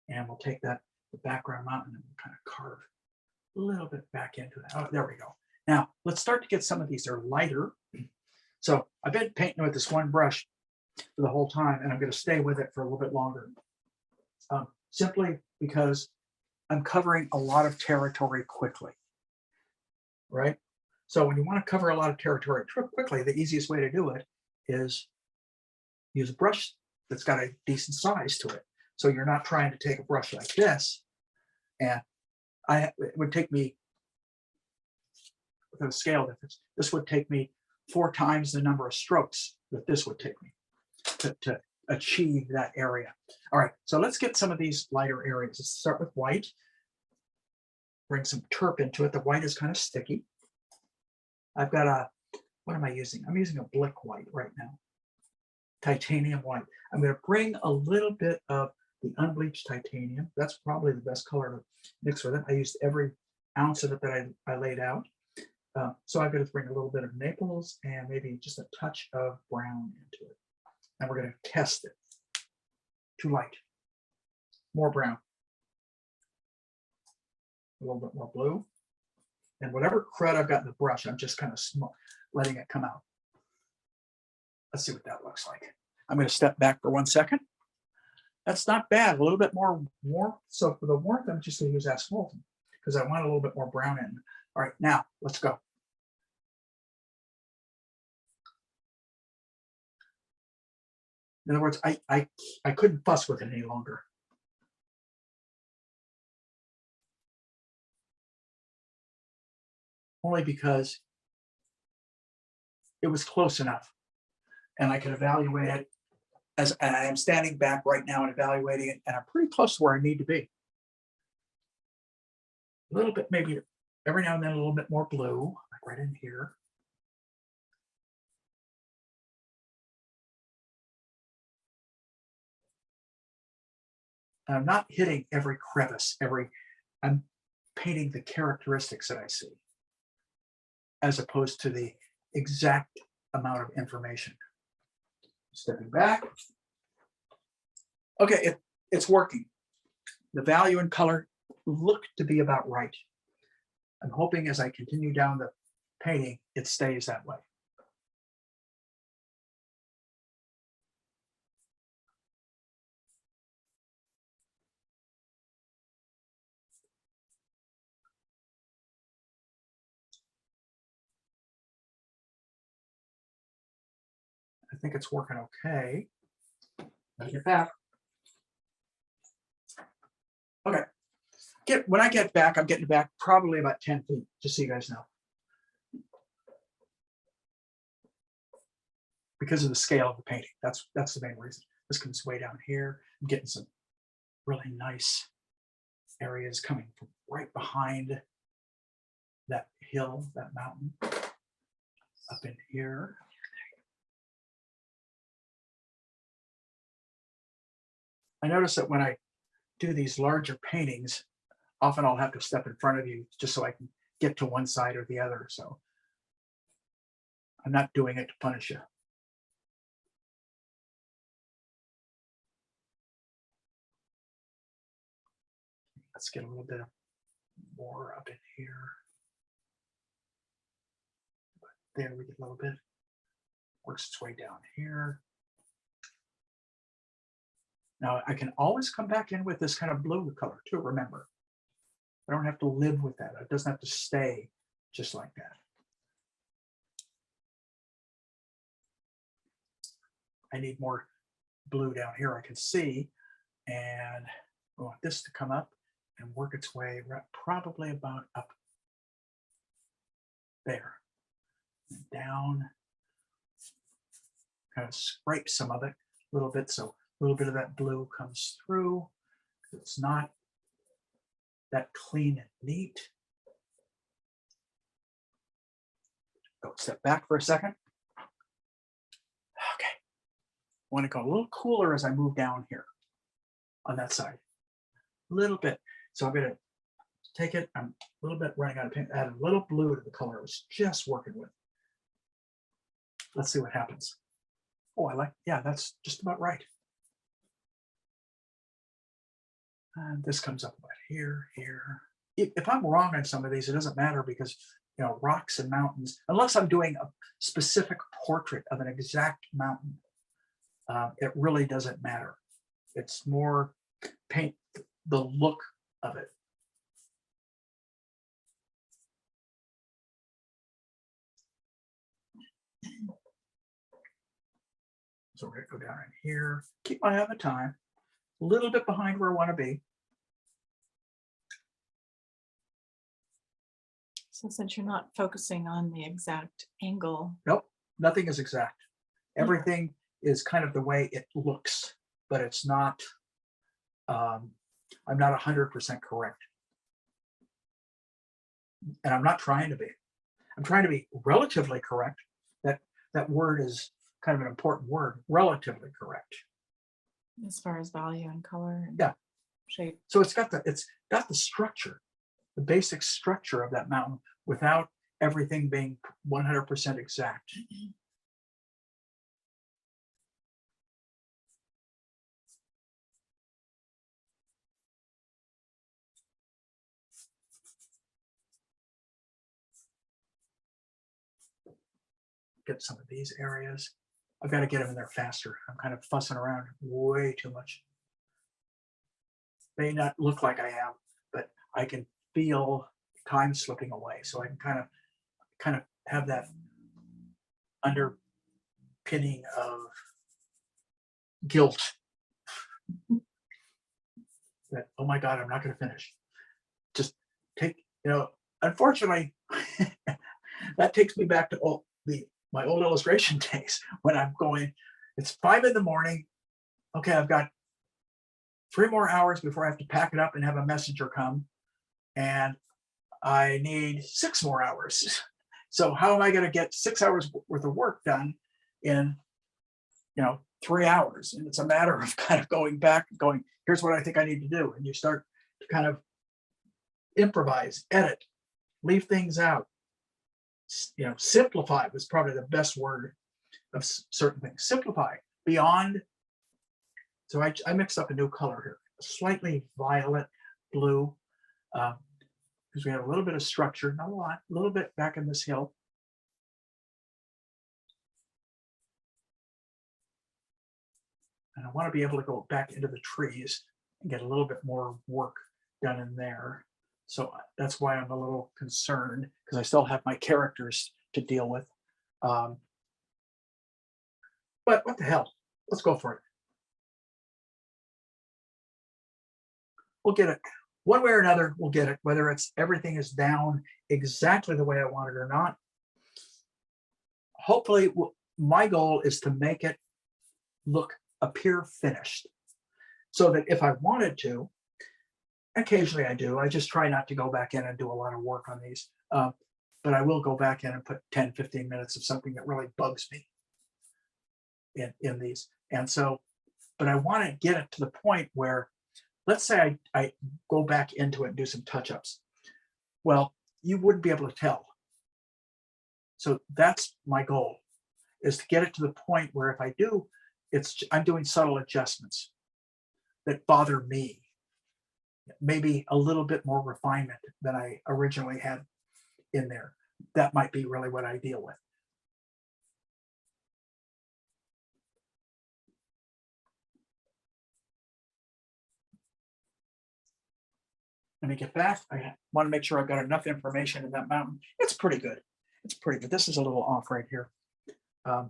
and we'll take the background mountain and we'll kind of carve a little bit back into that. Oh, there we go. Now let's start to get some of these. They're lighter. So I've been painting with this one brush for the whole time, and I'm going to stay with it for a little bit longer, simply because I'm covering a lot of territory quickly, right? So when you want to cover a lot of territory quickly, the easiest way to do it is use a brush that's got a decent size to it. So you're not trying to take a brush like this, and it would take me with a scale difference. This would take me 4 times the number of strokes that this would take me to achieve that area. All right, so let's get some of these lighter areas. Let's start with white. Bring some terp into it. The white is kind of sticky. I've got a, what am I using? I'm using a Blick white right now. Titanium white. I'm going to bring a little bit of the unbleached titanium. That's probably the best color to mix with it. I used every ounce of it that I laid out. So I'm going to bring a little bit of Naples and maybe just a touch of brown into it. And we're going to test it. Too light. More brown. A little bit more blue. And whatever crud I've got in the brush, I'm just kind of letting it come out. Let's see what that looks like. I'm going to step back for 1 second. That's not bad. A little bit more warmth. So for the warmth, I'm just going to use asphalt because I want a little bit more brown in. All right, now let's go. In other words, I couldn't fuss with it any longer. Only because it was close enough. And I could evaluate it as I am standing back right now and evaluating it, and I'm pretty close to where I need to be. A little bit, maybe every now and then a little bit more blue, like right in here. And I'm not hitting every crevice, I'm painting the characteristics that I see, as opposed to the exact amount of information. Stepping back. Okay, it's working. The value and color look to be about right. I'm hoping as I continue down the painting, it stays that way. I think it's working okay. Let me get back. Okay. When I get back, I'm getting back probably about 10 feet, just so you guys know. Because of the scale of the painting. That's the main reason. This comes way down here. I'm getting some really nice areas coming from right behind that hill, that mountain. Up in here. I notice that when I do these larger paintings, often I'll have to step in front of you just so I can get to one side or the other. So I'm not doing it to punish you. Let's get a little bit more up in here. There we get a little bit. Works its way down here. Now I can always come back in with this kind of blue color too, remember. I don't have to live with that. It doesn't have to stay just like that. I need more blue down here, I can see. And I want this to come up and work its way right, probably about up there. And down. Kind of scrape some of it a little bit, so a little bit of that blue comes through. It's not that clean and neat. Go step back for a second. Okay. I want to go a little cooler as I move down here on that side. A little bit. So I'm going to take it. I'm a little bit running out of paint. Add a little blue to the color I was just working with. Let's see what happens. Oh, yeah, that's just about right. And this comes up about here. If I'm wrong on some of these, it doesn't matter because, rocks and mountains, unless I'm doing a specific portrait of an exact mountain, it really doesn't matter. It's more paint the look of it. So we're gonna go down in here, keep my eye on the time, a little bit behind where I want to be. So since you're not focusing on the exact angle, Nope, nothing is exact. Everything is kind of the way it looks, but it's not, I'm not 100% correct. And I'm not trying to be. I'm trying to be relatively correct. That word is kind of an important word, relatively correct. as far as value and color and Yeah. shape. So it's got the structure, the basic structure of that mountain without everything being 100% exact. Get some of these areas. I've got to get them in there faster. I'm kind of fussing around way too much. May not look like I am, but I can feel time slipping away. So I can kind of have that underpinning of guilt that, oh my God, I'm not going to finish. Just take, unfortunately, that takes me back to my old illustration days when I'm going, it's 5 a.m. Okay, I've got 3 more hours before I have to pack it up and have a messenger come. And I need 6 more hours. So how am I going to get 6 hours worth of work done in, 3 hours? And it's a matter of kind of going back and going, here's what I think I need to do. And you start to kind of improvise, edit, leave things out. Simplify was probably the best word of certain things. Simplify beyond. So I mixed up a new color here, slightly violet blue, because we have a little bit of structure, not a lot, a little bit back in this hill. And I want to be able to go back into the trees and get a little bit more work done in there. So that's why I'm a little concerned, because I still have my characters to deal with. But what the hell? Let's go for it. We'll get it. One way or another, we'll get it, whether it's everything is down exactly the way I want it or not. Hopefully, my goal is to make it appear finished, so that if I wanted to, occasionally I do, I just try not to go back in and do a lot of work on these. But I will go back in and put 10, 15 minutes of something that really bugs me in these. And so, but I want to get it to the point where, let's say I go back into it and do some touch-ups. Well, you wouldn't be able to tell. So that's my goal, is to get it to the point where if I do, I'm doing subtle adjustments that bother me. Maybe a little bit more refinement than I originally had in there. That might be really what I deal with. Let me get back. I want to make sure I've got enough information in that mountain. It's pretty good. It's pretty good. This is a little off right here. So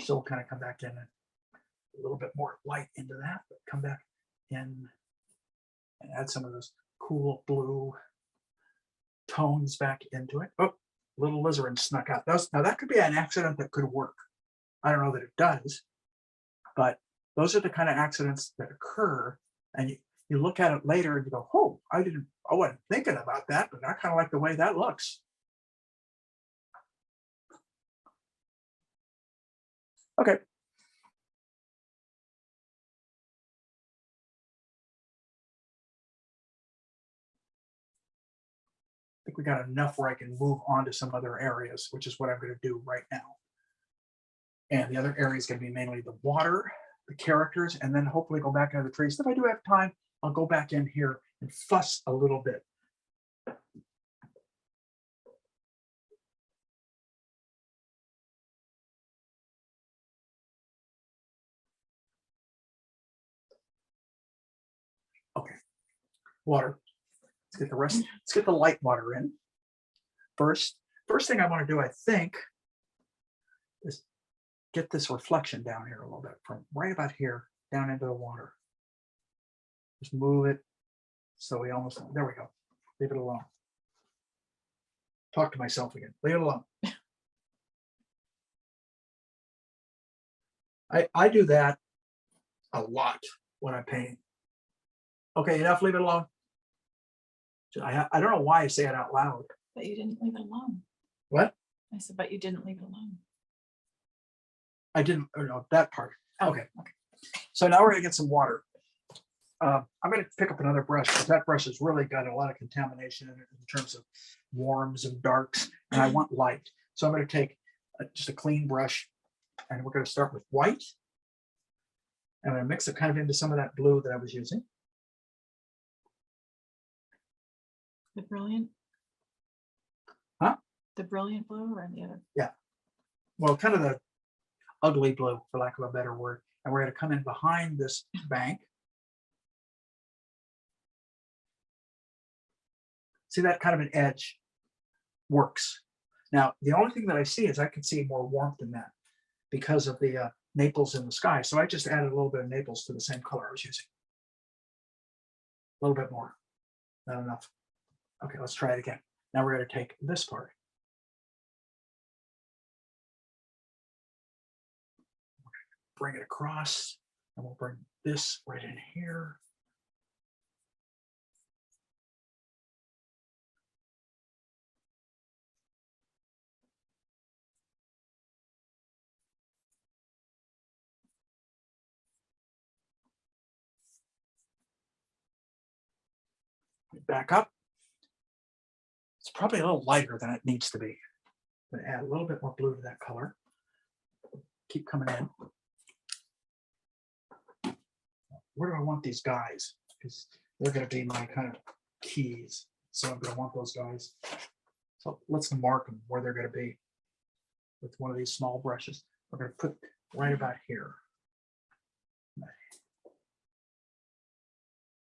we'll kind of come back in and a little bit more light into that, but come back in and add some of those cool blue tones back into it. Oh, little lizard snuck out. Now that could be an accident that could work. I don't know that it does, but those are the kind of accidents that occur, and you look at it later and you go, oh, I wasn't thinking about that, but I kind of like the way that looks. Okay. I think we got enough where I can move on to some other areas, which is what I'm going to do right now. And the other area is going to be mainly the water, the characters, and then hopefully go back into the trees. If I do have time, I'll go back in here and fuss a little bit. Okay, water. Let's get the rest. Let's get the light water in first. First thing I want to do, I think, is get this reflection down here a little bit from right about here down into the water. Just move it so we almost, there we go. Leave it alone. Talk to myself again. Leave it alone. I do that a lot when I'm painting. Okay, enough, leave it alone. I don't know why I say it out loud. But you didn't leave it alone. What? I said, but you didn't leave it alone. I didn't, or no, that part. Oh, Okay. So now we're gonna get some water. I'm gonna pick up another brush because that brush has really got a lot of contamination in it in terms of warms and darks, and I want light. So I'm gonna take just a clean brush, and we're gonna start with white. I'm gonna mix it kind of into some of that blue that I was using. The brilliant? Huh? The brilliant blue or the other? Yeah. Well, kind of the ugly blue, for lack of a better word. And we're gonna come in behind this bank. See that kind of an edge works. Now, the only thing that I see is I can see more warmth in that because of the Naples in the sky. So I just added a little bit of Naples to the same color I was using. A little bit more, not enough. Okay, let's try it again. Now we're going to take this part. Bring it across, and we'll bring this right in here. Back up. It's probably a little lighter than it needs to be. I'm going to add a little bit more blue to that color. Keep coming in. Where do I want these guys? Because they're going to be my kind of keys. So I'm going to want those guys. So let's mark them where they're going to be with one of these small brushes. We're going to put right about here.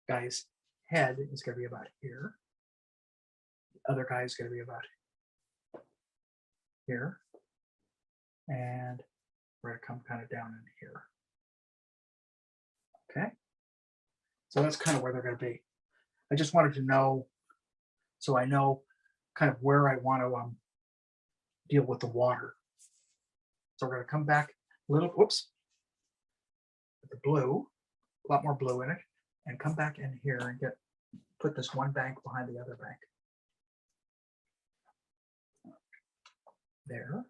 Guy's head is going to be about here. The other guy is going to be about here. And we're going to come kind of down in here. Okay. So that's kind of where they're going to be. I just wanted to know, so I know kind of where I want to deal with the water. So we're going to come back a little, whoops, with the blue, a lot more blue in it, and come back in here and put this one bank behind the other bank. There.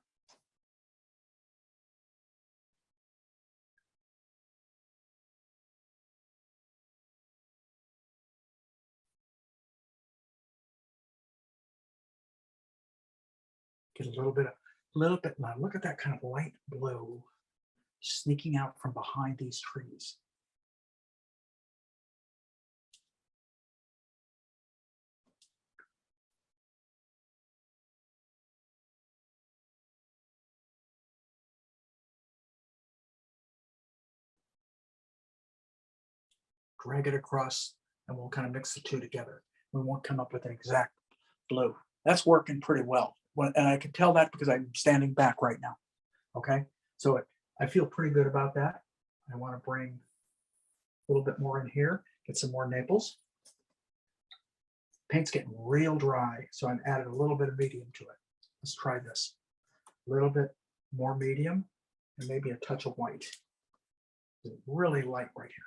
Get a little bit, now look at that kind of light blue sneaking out from behind these trees. Drag it across, and we'll kind of mix the two together. We won't come up with an exact blue. That's working pretty well. And I can tell that because I'm standing back right now. Okay, so I feel pretty good about that. I want to bring a little bit more in here, get some more Naples. Paint's getting real dry, so I'm adding a little bit of medium to it. Let's try this. A little bit more medium and maybe a touch of white. It's really light right here.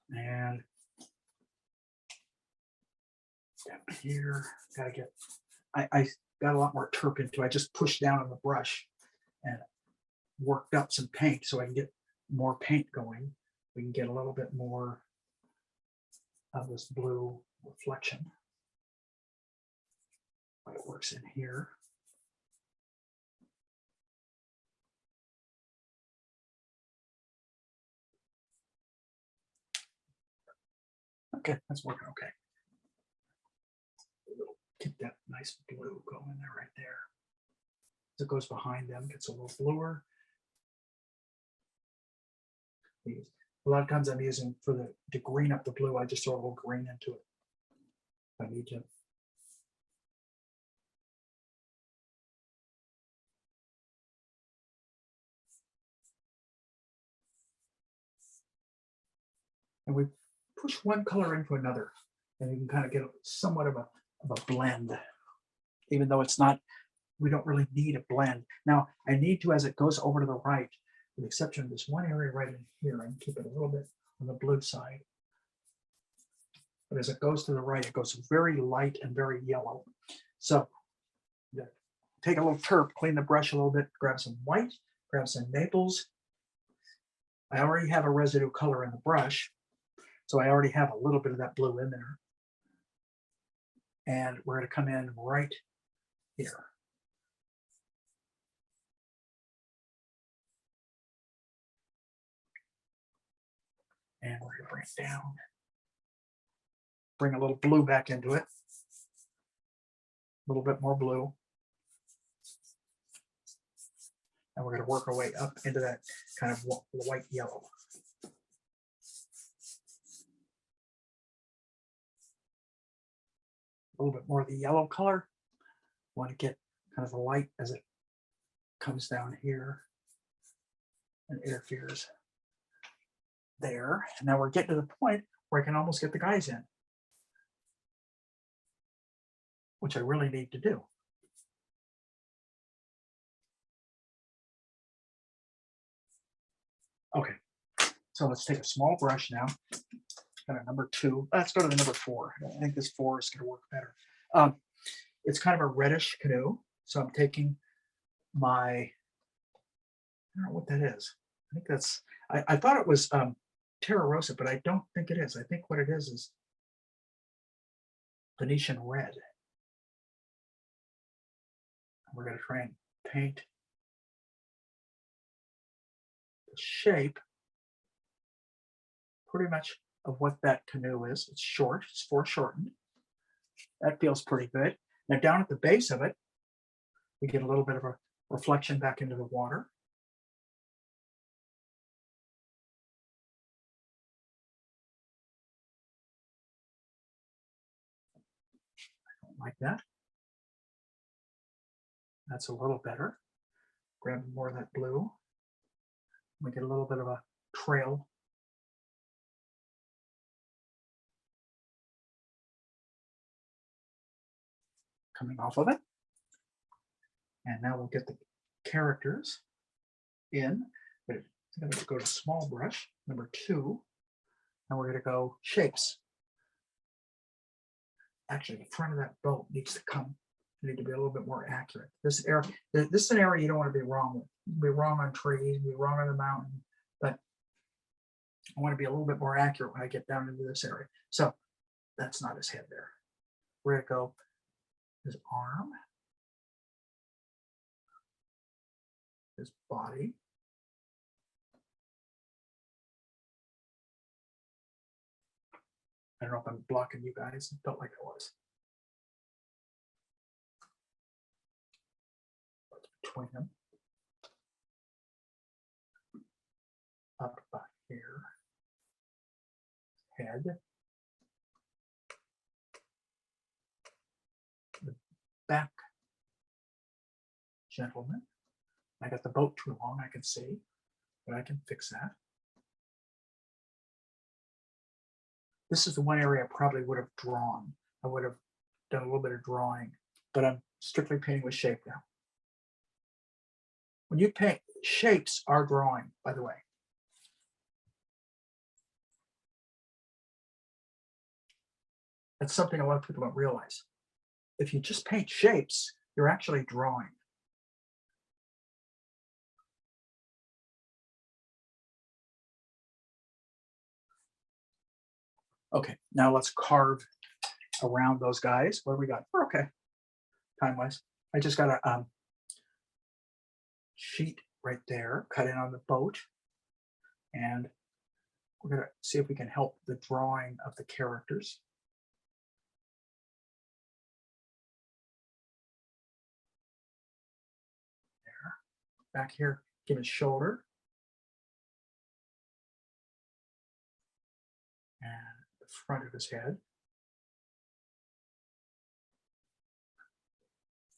And down here, gotta get, I got a lot more turpin too. I just pushed down on the brush and worked up some paint so I can get more paint going. We can get a little bit more of this blue reflection. It works in here. Okay, that's working okay. Keep that nice blue going there, right there. As it goes behind them, gets a little bluer. A lot of times I'm using to green up the blue, I just throw a little green into it. I need to. and we push one color into another, and you can kind of get somewhat of a blend, even though it's not, we don't really need a blend. Now, I need to, as it goes over to the right, with the exception of this one area right in here, and keep it a little bit on the blue side. But as it goes to the right, it goes very light and very yellow. So yeah, take a little turp, clean the brush a little bit, grab some white, grab some Naples. I already have a residue color in the brush, so I already have a little bit of that blue in there. And we're going to come in right here. And we're going to bring it down. Bring a little blue back into it. A little bit more blue. And we're going to work our way up into that kind of white yellow. A little bit more of the yellow color. Want to get kind of the light as it comes down here and interferes there. And now we're getting to the point where I can almost get the guys in, which I really need to do. Okay, so let's take a small brush now. Got a number 2. Let's go to the number 4. I think this 4 is going to work better. It's kind of a reddish canoe, so I'm taking my, I don't know what that is. I think that's, I thought it was Terra Rosa, but I don't think it is. I think what it is Venetian red. We're going to try and paint the shape pretty much of what that canoe is. It's short, it's foreshortened. That feels pretty good. Now down at the base of it, we get a little bit of a reflection back into the water. I don't like that. That's a little better. Grab more of that blue. We get a little bit of a trail. Coming off of it. And now we'll get the characters in. But I'm going to go to small brush, number 2. And we're going to go shapes. Actually, the front of that boat needs to come. You need to be a little bit more accurate. This is an area you don't want to be wrong with. You can be wrong on trees, be wrong on the mountain, but I want to be a little bit more accurate when I get down into this area. So that's not his head there. We're going to go his arm, his body, I don't know if I'm blocking you guys. It felt like I was. Between them. Up by here. Head. The back gentleman. I got the boat too long, I can see, but I can fix that. This is the one area I probably would have drawn. I would have done a little bit of drawing, but I'm strictly painting with shape now. When you paint, shapes are drawing, by the way. That's something a lot of people don't realize. If you just paint shapes, you're actually drawing. Okay, now let's carve around those guys. What do we got? We're okay, time-wise. I just got a sheet right there, cut in on the boat, and we're gonna see if we can help the drawing of the characters. There, back here, give his shoulder. And the front of his head.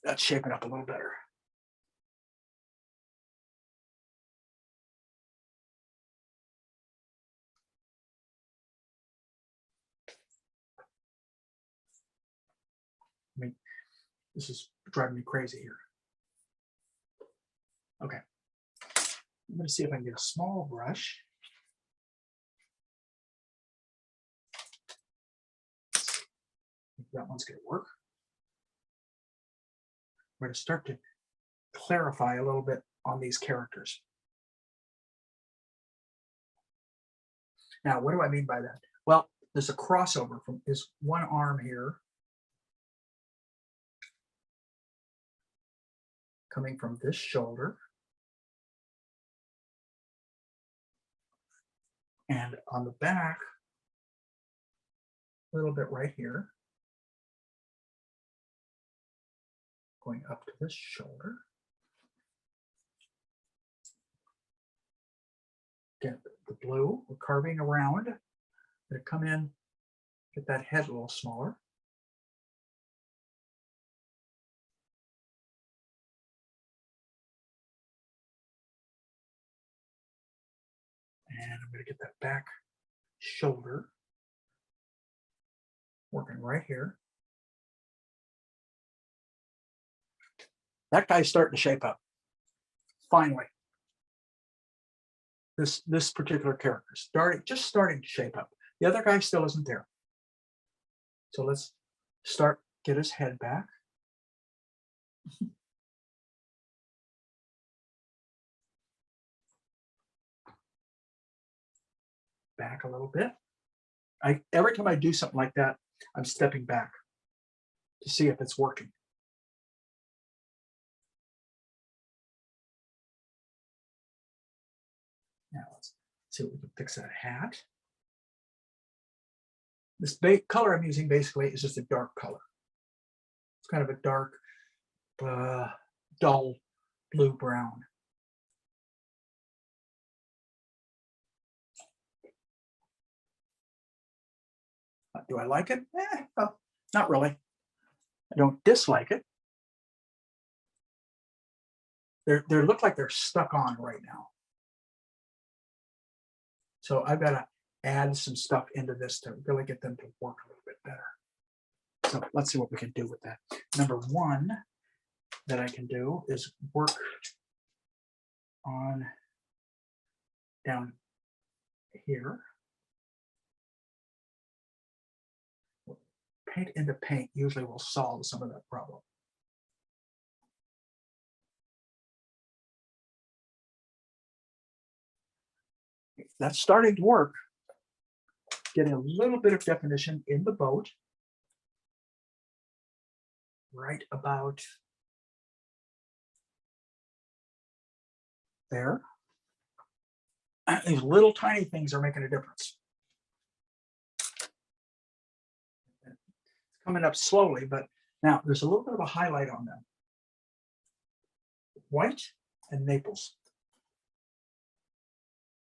That's shaping up a little better. mean, this is driving me crazy here. Okay. I'm going to see if I can get a small brush. That one's going to work. We're going to start to clarify a little bit on these characters. Now, what do I mean by that? Well, there's a crossover from this one arm here coming from this shoulder. And on the back, a little bit right here, going up to this shoulder. Get the blue, we're carving around. Gonna come in, get that head a little smaller. And I'm going to get that back shoulder working right here. That guy's starting to shape up. Finally. This particular character just starting to shape up. The other guy still isn't there. So let's get his head back. Back a little bit. Every time I do something like that, I'm stepping back to see if it's working. Now let's see if we can fix that hat. This color I'm using basically is just a dark color. It's kind of a dark, dull blue-brown. Do I like it? Well, not really. I don't dislike it. They look like they're stuck on right now. So I've got to add some stuff into this to really get them to work a little bit better. So let's see what we can do with that. Number one that I can do is work on down here. Paint into paint usually will solve some of that problem. That's starting to work. Getting a little bit of definition in the boat. Right about there. These little tiny things are making a difference. It's coming up slowly, but now there's a little bit of a highlight on them. White and Naples.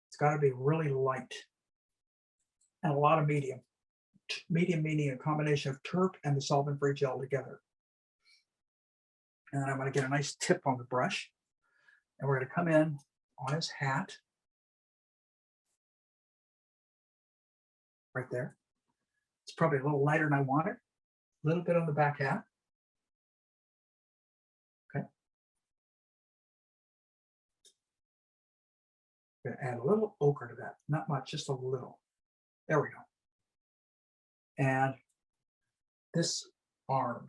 It's got to be really light and a lot of medium. Medium meaning a combination of turp and the solvent-free gel together. And then I'm going to get a nice tip on the brush, and we're going to come in on his hat. Right there. It's probably a little lighter than I wanted. A little bit on the back hat. Okay. I'm going to add a little ochre to that. Not much, just a little. There we go. And this arm.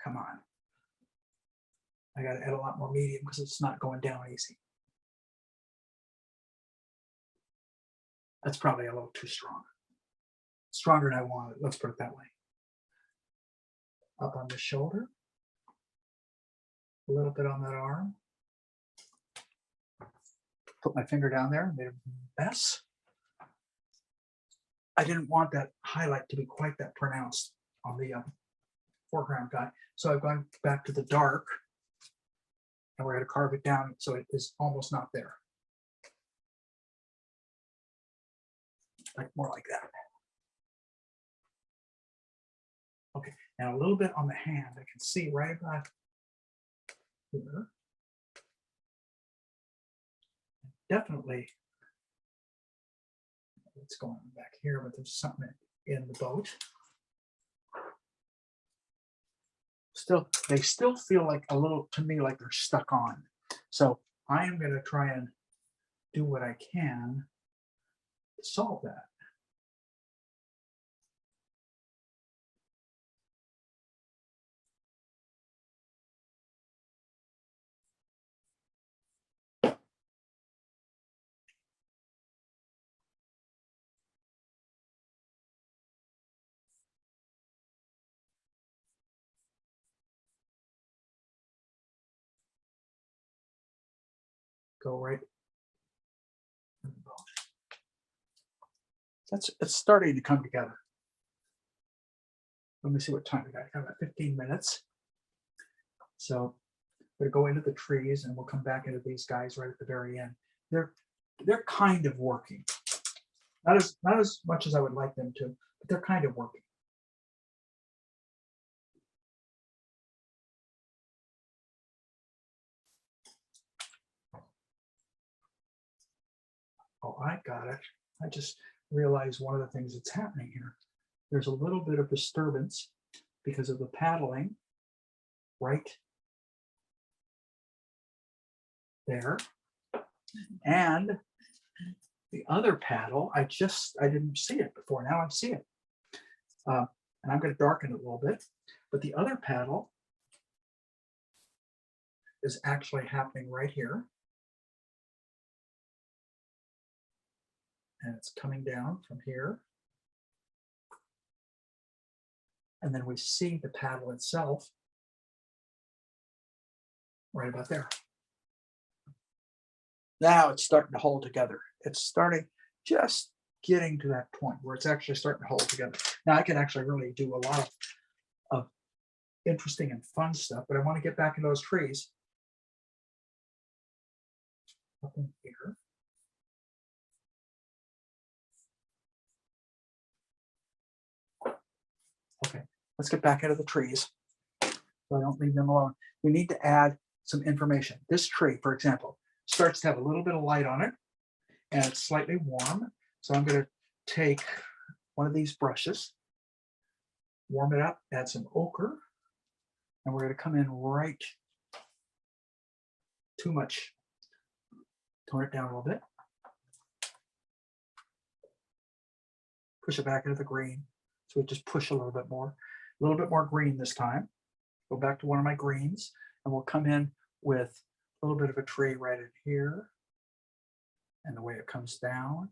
Come on. I got to add a lot more medium because it's not going down easy. That's probably a little too strong. Stronger than I wanted. Let's put it that way. Up on the shoulder. A little bit on that arm. Put my finger down there, made a mess. I didn't want that highlight to be quite that pronounced on the foreground guy. So I've gone back to the dark, and we're going to carve it down so it is almost not there. Like more like that. Okay, now a little bit on the hand. I can see right about here. Definitely, it's going back here, but there's something in the boat. they still feel like a little, to me, like they're stuck on. So I am going to try and do what I can to solve that. Go right. It's starting to come together. Let me see what time we got. I got about 15 minutes. So we're going to go into the trees and we'll come back into these guys right at the very end. They're kind of working. Not as much as I would like them to, but they're kind of working. Oh, I got it. I just realized one of the things that's happening here. There's a little bit of disturbance because of the paddling right there. And the other paddle, I didn't see it before. Now I see it. And I'm going to darken it a little bit. But the other paddle is actually happening right here. And it's coming down from here. And then we see the paddle itself right about there. Now it's starting to hold together. It's starting, just getting to that point where it's actually starting to hold together. Now I can actually really do a lot of interesting and fun stuff, but I want to get back in those trees. Up in here. Okay, let's get back into the trees so I don't leave them alone. We need to add some information. This tree, for example, starts to have a little bit of light on it and it's slightly warm. So I'm going to take one of these brushes, warm it up, add some ochre, and we're going to come in right, too much, tone it down a little bit, push it back into the green. So we just push a little bit more green this time. Go back to one of my greens and we'll come in with a little bit of a tree right in here. And the way it comes down.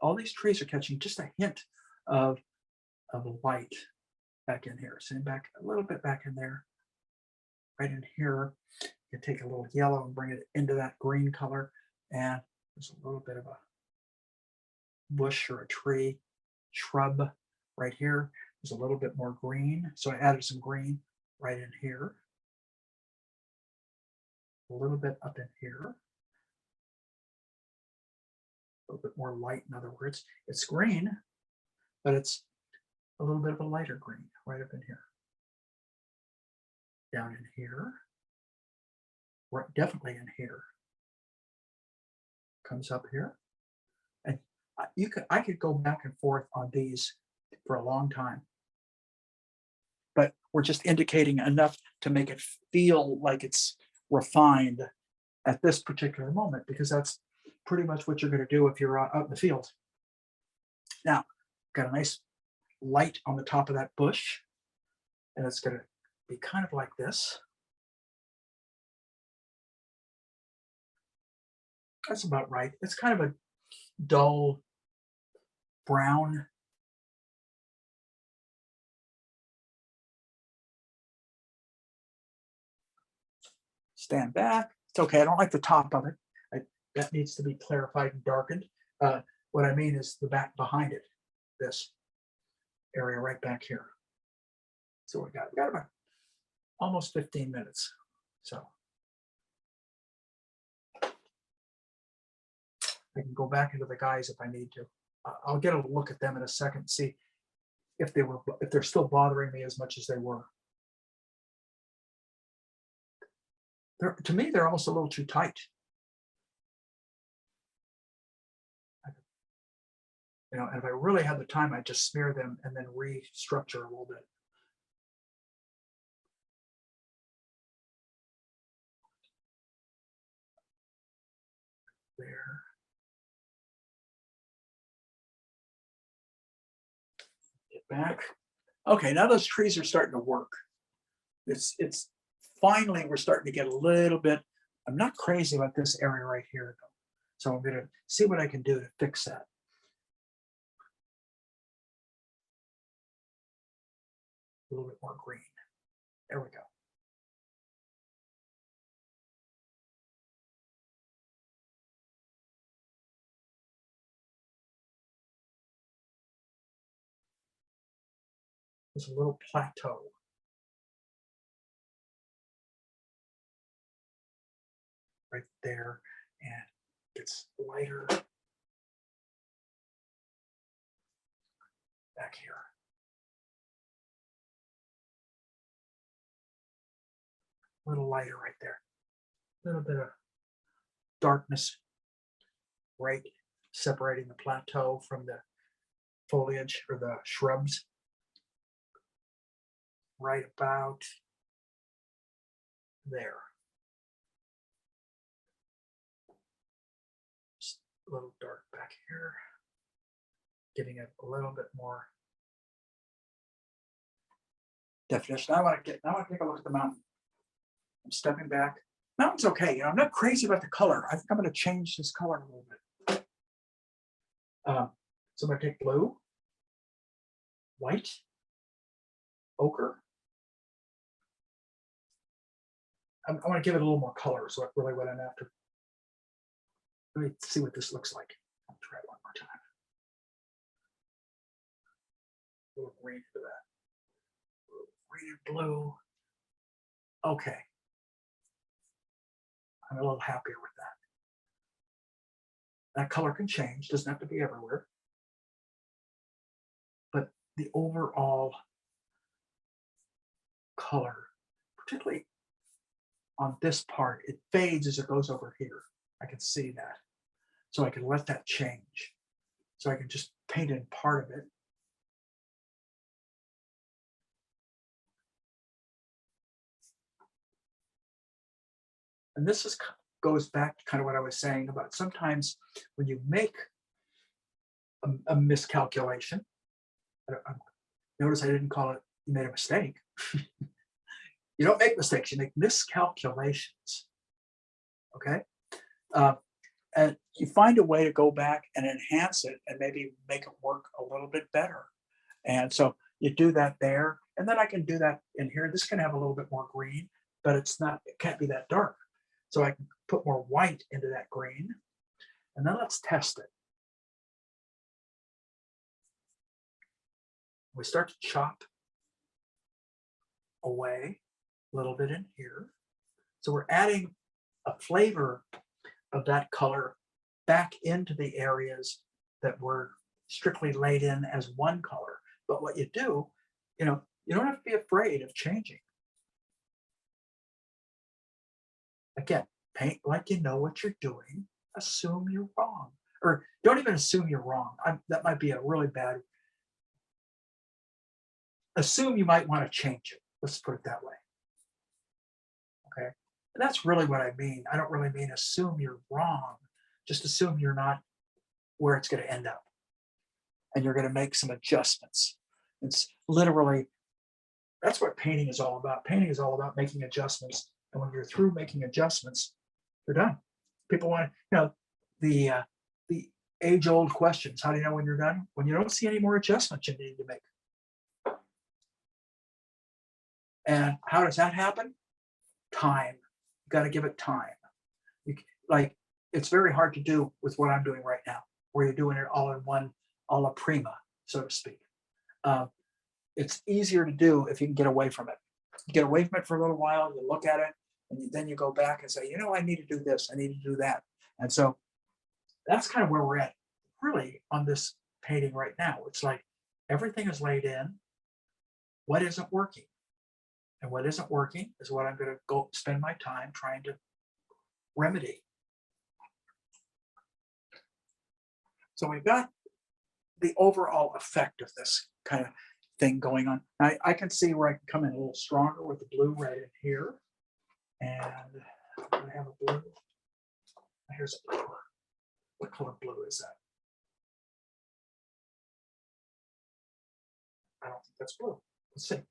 All these trees are catching just a hint of light back in here. Send back a little bit back in there. Right in here. You can take a little yellow and bring it into that green color. And there's a little bit of a bush or a tree, shrub right here. There's a little bit more green. So I added some green right in here. A little bit up in here. A little bit more light, in other words. It's green, but it's a little bit of a lighter green right up in here. Down in here. Right, definitely in here. Comes up here. And I could go back and forth on these for a long time. But we're just indicating enough to make it feel like it's refined at this particular moment, because that's pretty much what you're going to do if you're out in the field. Now, got a nice light on the top of that bush, and it's going to be kind of like this. That's about right. It's kind of a dull brown. Stand back. It's okay. I don't like the top of it. That needs to be clarified and darkened. What I mean is the back behind it, this area right back here. So we got about almost 15 minutes. So I can go back into the guys if I need to. I'll get a look at them in a second, see if they're still bothering me as much as they were. To me, they're almost a little too tight. And if I really had the time, I'd just smear them and then restructure a little bit. back. Okay, now those trees are starting to work. It's finally we're starting to get a little bit. I'm not crazy about this area right here though. So I'm gonna see what I can do to fix that. A little bit more green. There we go. There's a little plateau. Right there, and it's lighter back here. A little lighter right there. A little bit of darkness right separating the plateau from the foliage or the shrubs. Right about there. Just a little dark back here, giving it a little bit more definition. I want to take a look at the mountain. I'm stepping back. Mountain's okay. You know, I'm not crazy about the color. I think I'm going to change this color a little bit. So I'm going to take blue, white, ochre. I want to give it a little more color. So that's really what I'm after. Let me see what this looks like. I'll try it one more time. A little green for that. A little green and blue. Okay. I'm a little happier with that. That color can change, doesn't have to be everywhere. But the overall color, particularly on this part, it fades as it goes over here. I can see that. So I can let that change. So I can just paint in part of it. And this goes back to kind of what I was saying about sometimes when you make a miscalculation, notice I didn't call it, you made a mistake. You don't make mistakes, you make miscalculations. Okay? And you find a way to go back and enhance it and maybe make it work a little bit better. And so you do that there, and then I can do that in here. This can have a little bit more green, but it can't be that dark. So I can put more white into that green, and then let's test it. We start to chop away a little bit in here. So we're adding a flavor of that color back into the areas that were strictly laid in as one color. But what you do, you don't have to be afraid of changing. Again, paint like you know what you're doing. Assume you're wrong. Or don't even assume you're wrong. That might be a really bad. Assume you might want to change it. Let's put it that way. Okay. And that's really what I mean. I don't really mean assume you're wrong. Just assume you're not where it's going to end up. And you're going to make some adjustments. It's literally, that's what painting is all about. Painting is all about making adjustments. And when you're through making adjustments, you're done. People want to, the age-old questions. How do you know when you're done? When you don't see any more adjustments you need to make. And how does that happen? Time. You got to give it time. It's very hard to do with what I'm doing right now, where you're doing it all in one, a la prima, so to speak. It's easier to do if you can get away from it. You get away from it for a little while, you look at it, and then you go back and say, I need to do this, I need to do that. And so that's kind of where we're at, really, on this painting right now. It's like everything is laid in. What isn't working? And what isn't working is what I'm going to go spend my time trying to remedy. So we've got the overall effect of this kind of thing going on. I can see where I can come in a little stronger with the blue right in here. And I have a blue. Here's a blue. What color blue is that? I don't think that's blue. Let's see.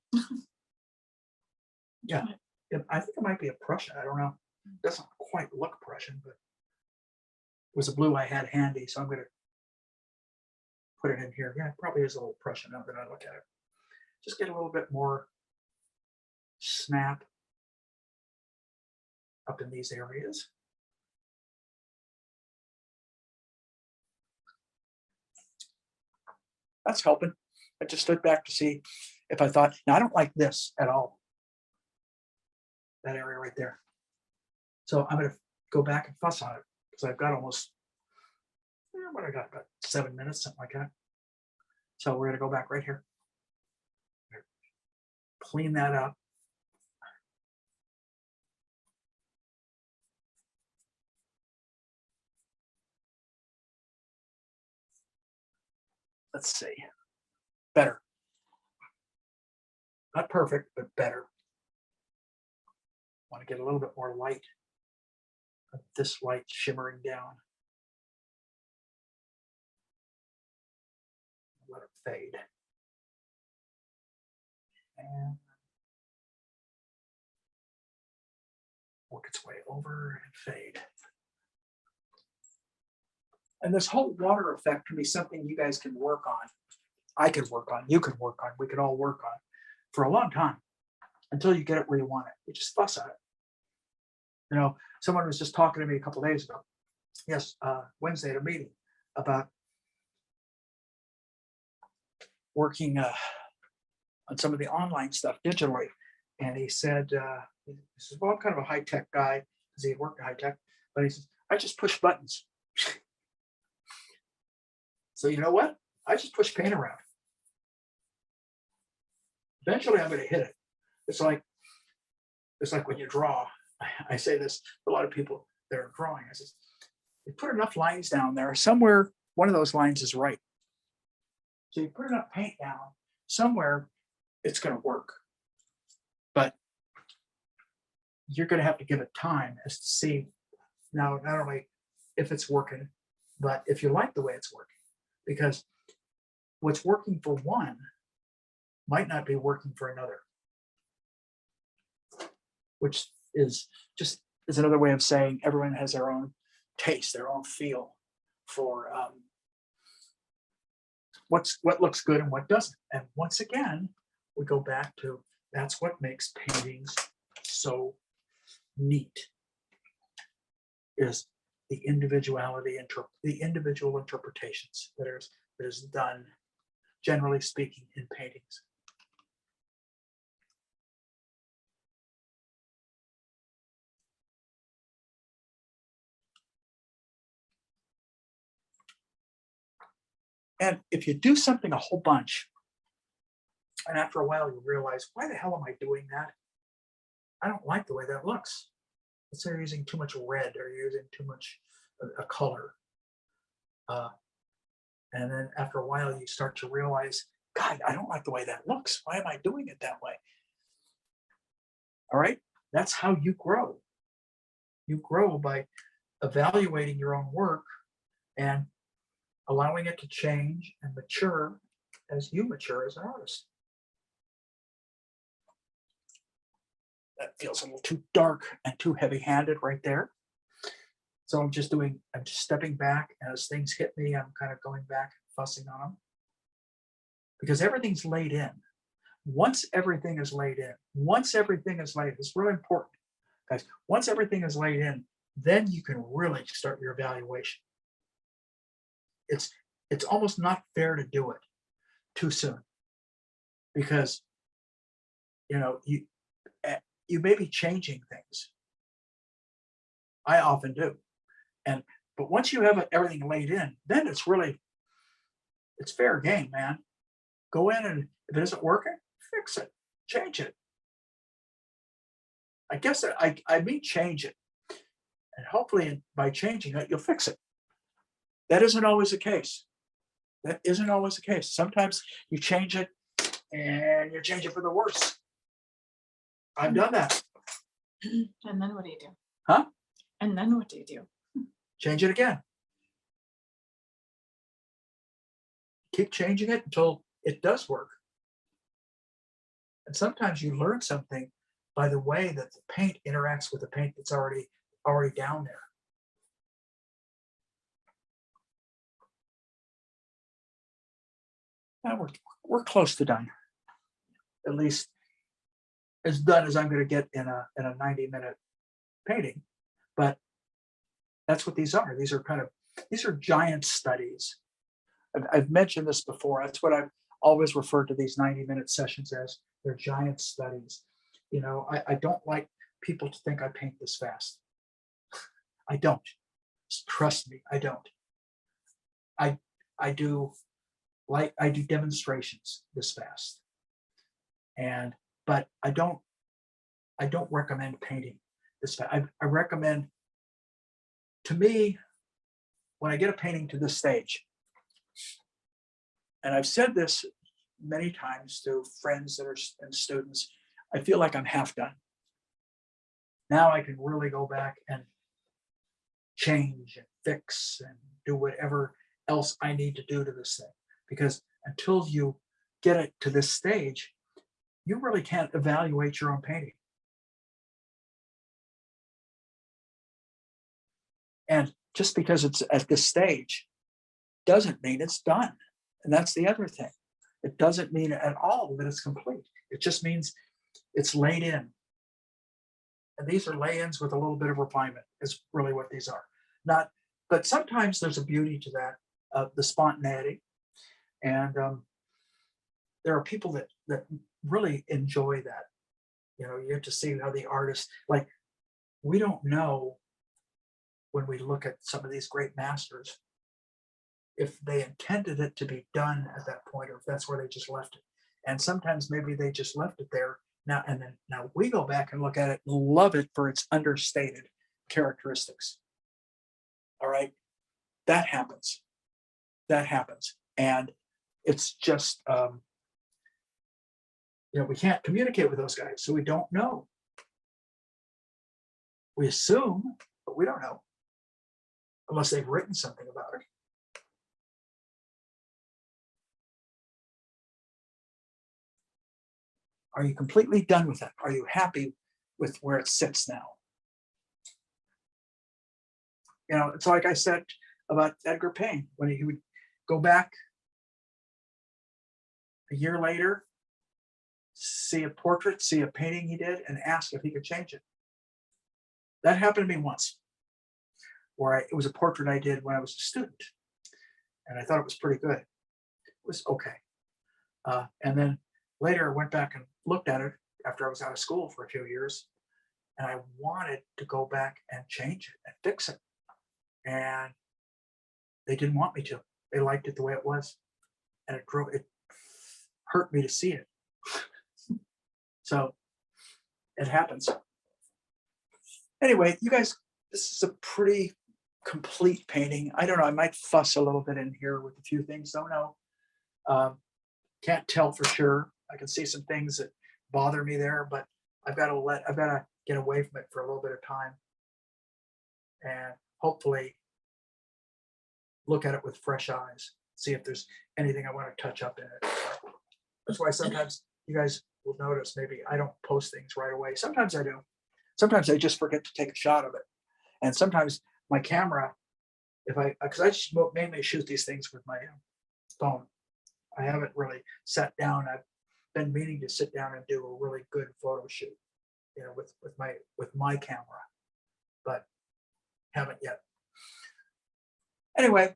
Yeah, I think it might be a Prussian. I don't know. It doesn't quite look Prussian, but it was a blue I had handy, so I'm going to put it in here. Yeah, it probably is a little Prussian now that I look at it. Just get a little bit more snap up in these areas. That's helping. I just stood back to see if I thought, now I don't like this at all. That area right there. So I'm going to go back and fuss on it because I've got almost, what I got, about 7 minutes, something like that. So we're going to go back right here. Clean that up. Let's see. Better. Not perfect, but better. Want to get a little bit more light. This light shimmering down. Let it fade. And work its way over and fade. And this whole water effect can be something you guys can work on. I can work on, you can work on, we can all work on for a long time until you get it where you want it. You just fuss at it. You know, someone was just talking to me a couple of days ago. Yes, Wednesday at a meeting about working on some of the online stuff digitally. And he said, he says, well, I'm kind of a high-tech guy because he had worked in high-tech, but he says, I just push buttons. So you know what? I just push paint around. Eventually I'm going to hit it. It's like when you draw. I say this to a lot of people that are drawing. I says, you put enough lines down there, somewhere one of those lines is right. So you put enough paint down, somewhere it's going to work. But you're going to have to give it time as to see now not only if it's working, but if you like the way it's working. Because what's working for one might not be working for another. Which is just another way of saying everyone has their own taste, their own feel for what looks good and what doesn't. And once again, we go back to that's what makes paintings so neat, is the individuality, the individual interpretations that is done, generally speaking, in paintings. And if you do something a whole bunch, and after a while you realize, why the hell am I doing that? I don't like the way that looks. Let's say you're using too much red or you're using too much a color. And then after a while you start to realize, God, I don't like the way that looks. Why am I doing it that way? All right, that's how you grow. You grow by evaluating your own work and allowing it to change and mature as you mature as an artist. That feels a little too dark and too heavy-handed right there. So I'm just stepping back as things hit me. I'm kind of going back and fussing on them. Because everything's laid in. Once everything is laid in, it's really important, guys. Once everything is laid in, then you can really start your evaluation. It's almost not fair to do it too soon, because you know you may be changing things. I often do, but once you have everything laid in, then it's fair game, man. Go in, and if it isn't working, fix it, change it. I guess I mean change it, and hopefully by changing it, you'll fix it. That isn't always the case. Sometimes you change it and you change it for the worse. I've done that. And then what do you do? Huh? And then what do you do? Change it again. Keep changing it until it does work. And sometimes you learn something by the way that the paint interacts with the paint that's already down there. Now we're close to done. At least as done as I'm going to get in a 90-minute painting. But that's what these are. These are giant studies. I've mentioned this before. That's what I've always referred to these 90-minute sessions as. They're giant studies. You know, I don't like people to think I paint this fast. I don't. Trust me, I don't. I do demonstrations this fast. But I don't recommend painting this fast. I recommend, to me, when I get a painting to this stage, and I've said this many times to friends and students, I feel like I'm half done. Now I can really go back and change and fix and do whatever else I need to do to this thing. Because until you get it to this stage, you really can't evaluate your own painting. And just because it's at this stage doesn't mean it's done. And that's the other thing. It doesn't mean at all that it's complete. It just means it's laid in. And these are lay-ins with a little bit of refinement is really what these are. But sometimes there's a beauty to that, the spontaneity. And there are people that really enjoy that. You know, you get to see how the artist, like, we don't know when we look at some of these great masters if they intended it to be done at that point, or if that's where they just left it. And sometimes maybe they just left it there now, and then now we go back and look at it and love it for its understated characteristics. All right, that happens. And it's just you know, we can't communicate with those guys, so we don't know. We assume, but we don't know unless they've written something about it. Are you completely done with it? Are you happy with where it sits now? You know, it's like I said about Edgar Payne, when he would go back a year later, see a portrait, see a painting he did, and ask if he could change it. That happened to me once, where it was a portrait I did when I was a student, and I thought it was pretty good. It was okay. And then later I went back and looked at it after I was out of school for a few years, and I wanted to go back and change it and fix it. And they didn't want me to. They liked it the way it was. And it hurt me to see it. So it happens. Anyway, you guys, this is a pretty complete painting. I don't know, I might fuss a little bit in here with a few things, don't know. Can't tell for sure. I can see some things that bother me there, but I've got to get away from it for a little bit of time and hopefully look at it with fresh eyes, see if there's anything I want to touch up in it. That's why sometimes you guys will notice maybe I don't post things right away. Sometimes I do. Sometimes I just forget to take a shot of it. And sometimes my camera, because I just mainly shoot these things with my phone. I haven't really sat down. I've been meaning to sit down and do a really good photo shoot, you know, with my camera, but haven't yet. Anyway,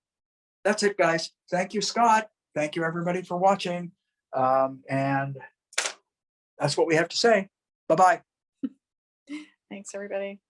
that's it, guys. Thank you, Scott. Thank you, everybody, for watching. And that's what we have to say. Bye-bye. Thanks, everybody.